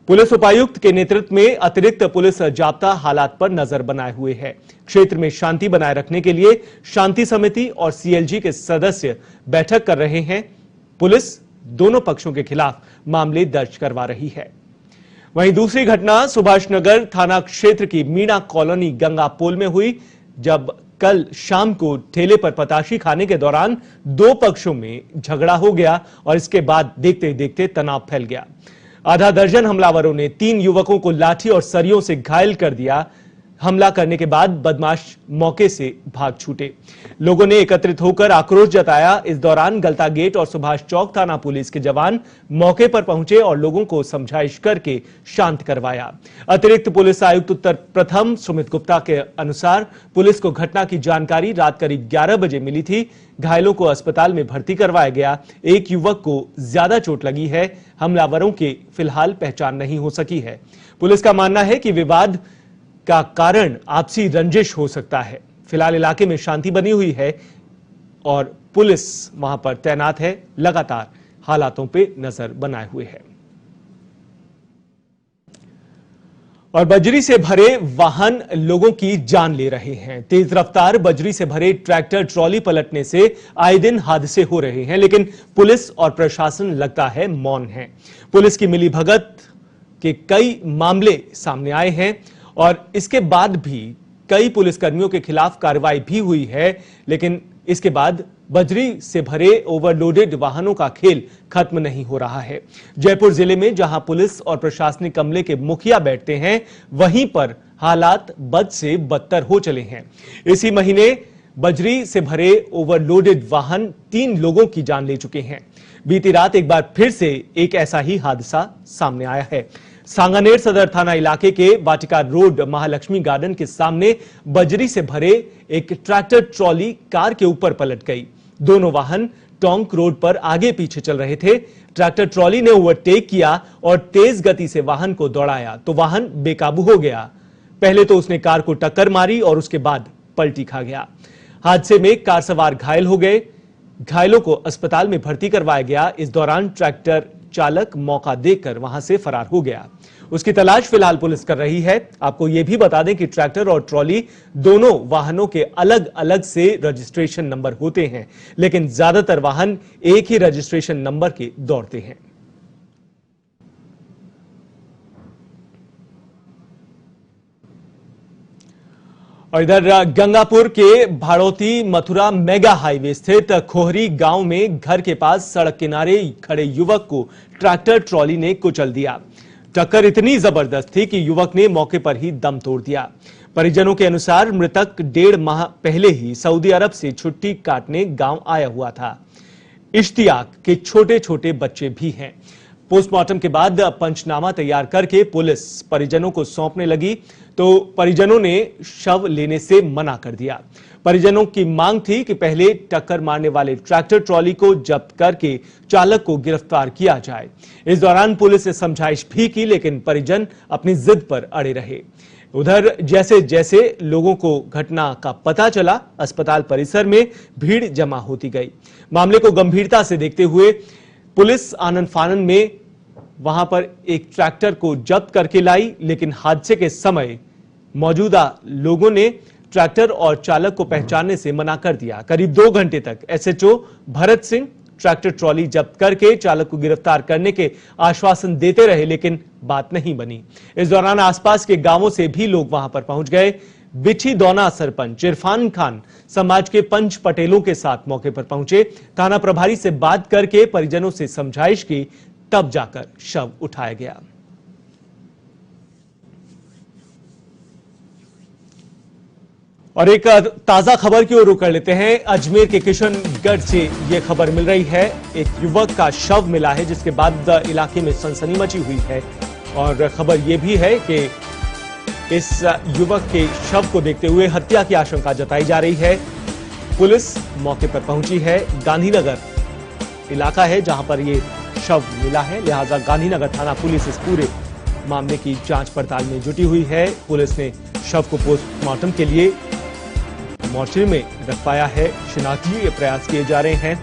पुलिस उपायुक्त के नेतृत्व में अतिरिक्त पुलिस जाब्ता हालात पर नजर बनाए हुए है। क्षेत्र में शांति बनाए रखने के लिए शांति समिति और सीएलजी के सदस्य बैठक कर रहे हैं। पुलिस दोनों पक्षों के खिलाफ मामले दर्ज करवा रही है। वहीं दूसरी घटना सुभाष नगर थाना क्षेत्र की मीणा कॉलोनी गंगा पोल में हुई, जब कल शाम को ठेले पर पताशी खाने के दौरान दो पक्षों में झगड़ा हो गया और इसके बाद देखते देखते तनाव फैल गया। आधा दर्जन हमलावरों ने 3 युवकों को लाठी और सरियों से घायल कर दिया। हमला करने के बाद बदमाश मौके से भाग छूटे। लोगों ने एकत्रित होकर आक्रोश जताया। इस दौरान गलता गेट और सुभाष चौक थाना पुलिस के जवान मौके पर पहुंचे और लोगों को समझाइश करके शांत करवाया। अतिरिक्त पुलिस आयुक्त उत्तर प्रथम सुमित गुप्ता के अनुसार पुलिस को घटना की जानकारी रात करीब 11 बजे मिली थी। घायलों को अस्पताल में भर्ती करवाया गया। एक युवक को ज्यादा चोट लगी है। हमलावरों की फिलहाल पहचान नहीं हो सकी है। पुलिस का मानना है कि विवाद का कारण आपसी रंजिश हो सकता है। फिलहाल इलाके में शांति बनी हुई है और पुलिस वहां पर तैनात है, लगातार हालातों पे नजर बनाए हुए है। और बजरी से भरे वाहन लोगों की जान ले रहे हैं। तेज रफ्तार बजरी से भरे ट्रैक्टर ट्रॉली पलटने से आए दिन हादसे हो रहे हैं, लेकिन पुलिस और प्रशासन लगता है मौन है। पुलिस की मिलीभगत के कई मामले सामने आए हैं और इसके बाद भी कई पुलिसकर्मियों के खिलाफ कार्रवाई भी हुई है, लेकिन इसके बाद बजरी से भरे ओवरलोडेड वाहनों का खेल खत्म नहीं हो रहा है। जयपुर जिले में जहां पुलिस और प्रशासनिक अमले के मुखिया बैठते हैं, वहीं पर हालात बद से बदतर हो चले हैं। इसी महीने बजरी से भरे ओवरलोडेड वाहन 3 लोगों की जान ले चुके हैं। बीती रात एक बार फिर से एक ऐसा ही हादसा सामने आया है। सांगानेर सदर थाना इलाके के वाटिका रोड महालक्ष्मी गार्डन के सामने बजरी से भरे एक ट्रैक्टर ट्रॉली कार के ऊपर पलट गई। दोनों वाहन टोंक रोड पर आगे पीछे चल रहे थे। ट्रैक्टर ट्रॉली ने ओवरटेक किया और तेज गति से वाहन को दौड़ाया तो वाहन बेकाबू हो गया। पहले तो उसने कार को टक्कर मारी और उसके बाद पलटी खा गया। हादसे में कार सवार घायल हो गए। घायलों को अस्पताल में भर्ती करवाया गया। इस दौरान ट्रैक्टर चालक मौका देकर वहां से फरार हो गया। उसकी तलाश फिलहाल पुलिस कर रही है। आपको यह भी बता दें कि ट्रैक्टर और ट्रॉली दोनों वाहनों के अलग अलग से रजिस्ट्रेशन नंबर होते हैं, लेकिन ज्यादातर वाहन एक ही रजिस्ट्रेशन नंबर के दौड़ते हैं। और इधर गंगापुर के भाड़ौती मथुरा मेगा हाईवे स्थित खोहरी गांव में घर के पास सड़क किनारे खड़े युवक को ट्रैक्टर ट्रॉली ने कुचल दिया। टक्कर इतनी जबरदस्त थी कि युवक ने मौके पर ही दम तोड़ दिया। परिजनों के अनुसार मृतक 1.5 माह पहले ही सऊदी अरब से छुट्टी काटने गांव आया हुआ था। इश्तियाक के छोटे छोटे बच्चे भी हैं। पोस्टमार्टम के बाद पंचनामा तैयार करके पुलिस परिजनों को सौंपने लगी तो परिजनों ने शव लेने से मना कर दिया। परिजनों की मांग थी कि पहले टक्कर मारने वाले ट्रैक्टर ट्रॉली को जब्त करके चालक को गिरफ्तार किया जाए। इस दौरान पुलिस ने समझाइश भी की, लेकिन परिजन अपनी जिद पर अड़े रहे। उधर जैसे जैसे लोगों को घटना का पता चला, अस्पताल परिसर में भीड़ जमा होती गई। मामले को गंभीरता से देखते हुए पुलिस आनन फानन में वहां पर एक ट्रैक्टर को जब्त करके लाई, लेकिन हादसे के समय मौजूदा लोगों ने ट्रैक्टर और चालक को पहचानने से मना कर दिया। करीब 2 घंटे तक SHO Bharat Singh tractor trolley जब्त करके चालक को गिरफ्तार करने के आश्वासन देते रहे, लेकिन बात नहीं बनी। इस दौरान आसपास के गांवों से भी लोग वहां पर पहुंच गए। बिछी दौना सरपंच इरफान खान समाज के पंच पटेलों के साथ मौके पर पहुंचे। थाना प्रभारी से बात करके परिजनों से समझाइश की, तब जाकर शव उठाया गया। और एक ताजा खबर की ओर रुख कर लेते हैं। अजमेर के किशनगढ़ से यह खबर मिल रही है। एक युवक का शव मिला है, जिसके बाद इलाके में सनसनी मची हुई है। और खबर यह भी है कि इस युवक के शव को देखते हुए हत्या की आशंका जताई जा रही है। पुलिस मौके पर पहुंची है। गांधीनगर इलाका है जहां पर यह शव मिला है, लिहाजा गांधीनगर थाना पुलिस इस पूरे मामले की जांच पड़ताल में जुटी हुई है। पुलिस ने शव को पोस्टमार्टम के लिए मोर्चरी में रखवाया है। शिनाख्ती प्रयास किए जा रहे हैं।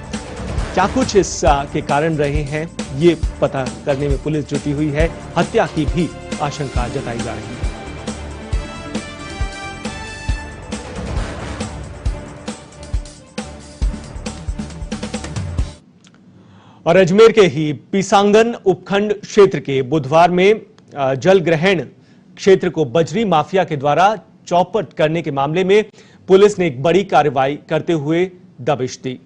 क्या कुछ इसके कारण रहे हैं, ये पता करने में पुलिस जुटी हुई है। हत्या की भी आशंका जताई जा रही है। और अजमेर के ही पीसांगन उपखंड क्षेत्र के बुधवार में जल ग्रहण क्षेत्र को बजरी माफिया के द्वारा चौपट करने के मामले में पुलिस ने एक बड़ी कार्रवाई करते हुए दबिश दी।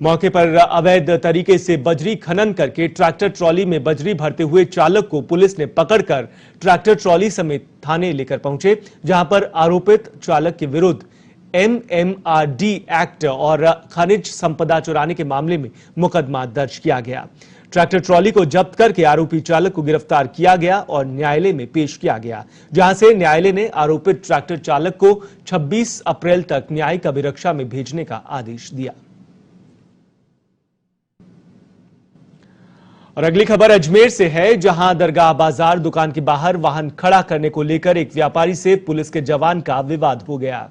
मौके पर अवैध तरीके से बजरी खनन करके ट्रैक्टर ट्रॉली में बजरी भरते हुए चालक को पुलिस ने पकड़कर ट्रैक्टर ट्रॉली समेत थाने लेकर पहुंचे, जहां पर आरोपित चालक के विरुद्ध MMRD एक्ट और खनिज संपदा चुराने के मामले में मुकदमा दर्ज किया गया। ट्रैक्टर ट्रॉली को जब्त करके आरोपी चालक को गिरफ्तार किया गया और न्यायालय में पेश किया गया, जहां से न्यायालय ने आरोपित ट्रैक्टर चालक को 26 अप्रैल तक न्यायिक अभिरक्षा में भेजने का आदेश दिया। और अगली खबर अजमेर से है, जहां दरगाह बाजार दुकान के बाहर वाहन खड़ा करने को लेकर एक व्यापारी से पुलिस के जवान का विवाद हो गया।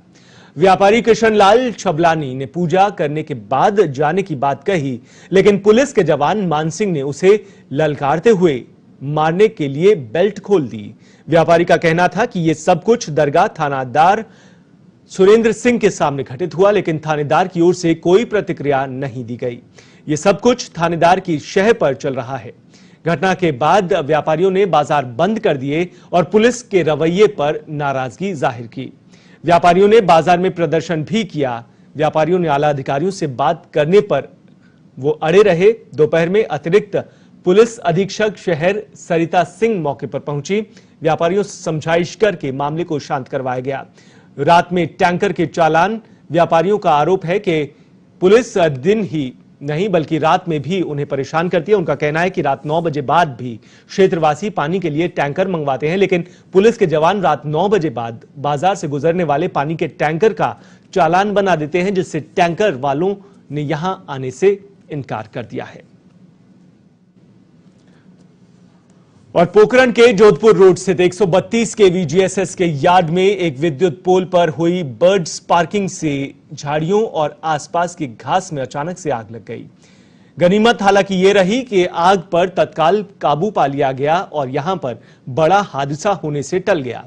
व्यापारी कृष्णलाल छबलानी ने पूजा करने के बाद जाने की बात कही, लेकिन पुलिस के जवान मानसिंह ने उसे ललकारते हुए मारने के लिए बेल्ट खोल दी। व्यापारी का कहना था कि यह सब कुछ दरगाह थानादार सुरेंद्र सिंह के सामने घटित हुआ, लेकिन थानेदार की ओर से कोई प्रतिक्रिया नहीं दी गई। यह सब कुछ थानेदार की शह पर चल रहा है। घटना के बाद व्यापारियों ने बाजार बंद कर दिए और पुलिस के रवैये पर नाराजगी जाहिर की। व्यापारियों ने बाजार में प्रदर्शन भी किया। व्यापारियों ने आला अधिकारियों से बात करने पर वो अड़े रहे। दोपहर में अतिरिक्त पुलिस अधीक्षक शहर सरिता सिंह मौके पर पहुंची। व्यापारियों से समझाइश करके मामले को शांत करवाया गया। रात में टैंकर के चालान, व्यापारियों का आरोप है कि पुलिस दिन ही नहीं बल्कि रात में भी उन्हें परेशान करती है। उनका कहना है कि रात 9 बजे बाद भी क्षेत्रवासी पानी के लिए टैंकर मंगवाते हैं, लेकिन पुलिस के जवान रात 9 बजे बाद बाजार से गुजरने वाले पानी के टैंकर का चालान बना देते हैं, जिससे टैंकर वालों ने यहां आने से इनकार कर दिया है। और पोखरण के जोधपुर रोड स्थित 132 केवी जीएसएस के यार्ड में एक विद्युत पोल पर हुई बर्ड स्पार्किंग से झाड़ियों और आसपास की घास में अचानक से आग लग गई। गनीमत हालांकि ये रही कि आग पर तत्काल काबू पा लिया गया और यहां पर बड़ा हादसा होने से टल गया।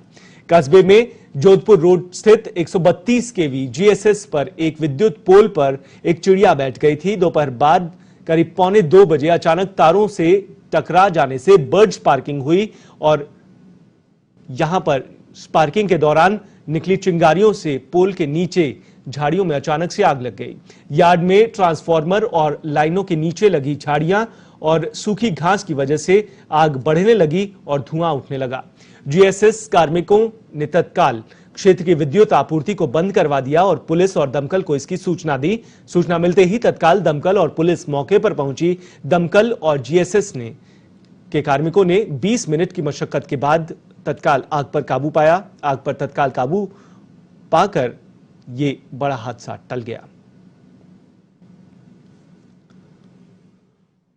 कस्बे में जोधपुर रोड स्थित 132 केवी जीएसएस पर एक विद्युत पोल पर एक चिड़िया बैठ गई थी। दोपहर बाद करीब 1:45 बजे अचानक तारों से टकरा जाने से बर्ड स्पार्किंग हुई और यहां पर स्पार्किंग के दौरान निकली चिंगारियों से पोल के नीचे झाड़ियों में अचानक से आग लग गई। यार्ड में ट्रांसफार्मर और लाइनों के नीचे लगी झाड़ियां और सूखी घास की वजह से आग बढ़ने लगी और धुआं उठने लगा। जीएसएस कार्मिकों ने तत्काल क्षेत्र की विद्युत आपूर्ति को बंद करवा दिया और पुलिस और दमकल को इसकी सूचना दी। सूचना मिलते ही तत्काल दमकल और पुलिस मौके पर पहुंची। दमकल और जीएसएस के कार्मिकों ने 20 मिनट की मशक्कत के बाद तत्काल आग पर काबू पाया। आग पर तत्काल काबू पाकर ये बड़ा हादसा टल गया।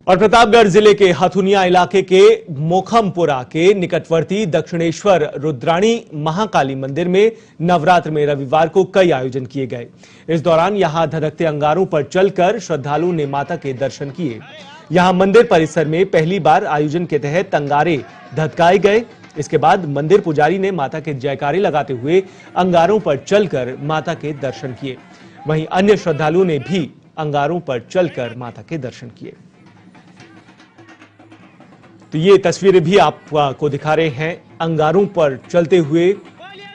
और प्रतापगढ़ जिले के हथुनिया इलाके के मोखमपुरा के निकटवर्ती दक्षिणेश्वर रुद्राणी महाकाली मंदिर में नवरात्र में रविवार को कई आयोजन किए गए। इस दौरान यहां धधकते अंगारों पर चलकर श्रद्धालुओं ने माता के दर्शन किए। यहां मंदिर परिसर में पहली बार आयोजन के तहत अंगारे धधकाए गए। इसके बाद मंदिर पुजारी ने माता के जयकारे लगाते हुए अंगारों पर चलकर माता के दर्शन किए। वहीं अन्य श्रद्धालुओं ने भी अंगारों पर चलकर माता के दर्शन किए। तो ये तस्वीरें भी आपको दिखा रहे हैं, अंगारों पर चलते हुए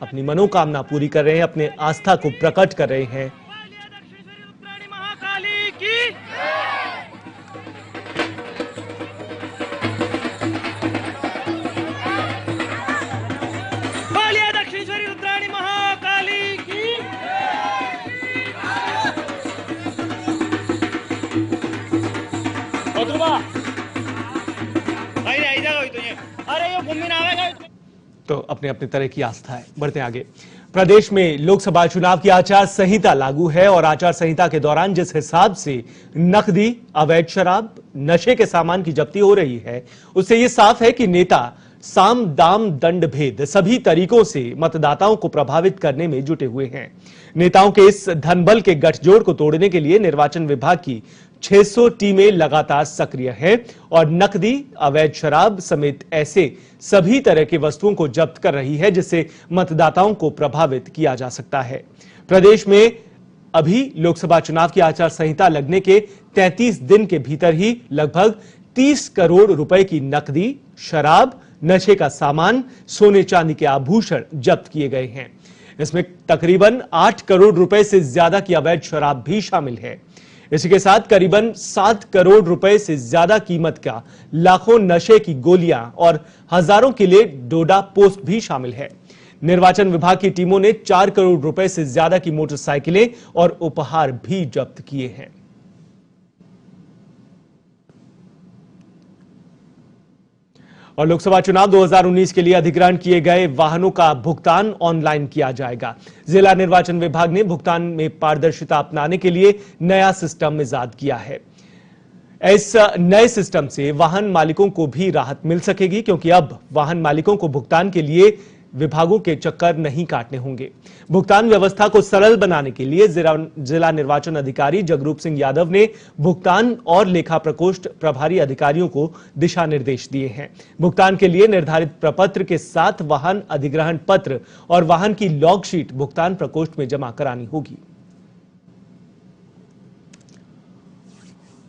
अपनी मनोकामना पूरी कर रहे हैं, अपने आस्था को प्रकट कर रहे हैं। दक्षिणेश्वरी रुद्राणी महाकाली की। तो अपने अपने तरह की आस्था है। बढ़ते आगे। प्रदेश में लोकसभा चुनाव की आचार संहिता लागू है और आचार संहिता के दौरान जिस हिसाब से नकदी, अवैध शराब, नशे के सामान की जब्ती हो रही है, उससे यह साफ है कि नेता साम दाम दंड भेद सभी तरीकों से मतदाताओं को प्रभावित करने में जुटे हुए हैं। नेताओं के इस धनबल के गठजोड़ को तोड़ने के लिए निर्वाचन विभाग की 600 टीमें लगातार सक्रिय हैं और नकदी, अवैध शराब समेत ऐसे सभी तरह की वस्तुओं को जब्त कर रही है, जिससे मतदाताओं को प्रभावित किया जा सकता है। प्रदेश में अभी लोकसभा चुनाव की आचार संहिता लगने के 33 दिन के भीतर ही लगभग 30 करोड़ रुपए की नकदी, शराब, नशे का सामान, सोने चांदी के आभूषण जब्त किए गए हैं। इसमें तकरीबन 8 करोड़ रुपए से ज्यादा की अवैध शराब भी शामिल है। इसी के साथ करीबन 7 करोड़ रुपए से ज्यादा कीमत का लाखों नशे की गोलियां और हजारों किलो डोडा पोस्ट भी शामिल है। निर्वाचन विभाग की टीमों ने 4 करोड़ रुपए से ज्यादा की मोटरसाइकिलें और उपहार भी जब्त किए हैं। और लोकसभा चुनाव 2019 के लिए अधिग्रहण किए गए वाहनों का भुगतान ऑनलाइन किया जाएगा। जिला निर्वाचन विभाग ने भुगतान में पारदर्शिता अपनाने के लिए नया सिस्टम इजाद किया है। इस नए सिस्टम से वाहन मालिकों को भी राहत मिल सकेगी, क्योंकि अब वाहन मालिकों को भुगतान के लिए विभागों के चक्कर नहीं काटने होंगे। भुगतान व्यवस्था को सरल बनाने के लिए जिला निर्वाचन अधिकारी जगरूप सिंह यादव ने भुगतान और लेखा प्रकोष्ठ प्रभारी अधिकारियों को दिशा निर्देश दिए हैं। भुगतान के लिए निर्धारित प्रपत्र के साथ वाहन अधिग्रहण पत्र और वाहन की लॉग शीट भुगतान प्रकोष्ठ में जमा करानी होगी।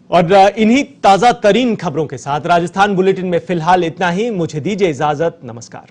और इन्हीं ताजा तरीन खबरों के साथ राजस्थान बुलेटिन में फिलहाल इतना ही। मुझे दीजिए इजाजत। नमस्कार।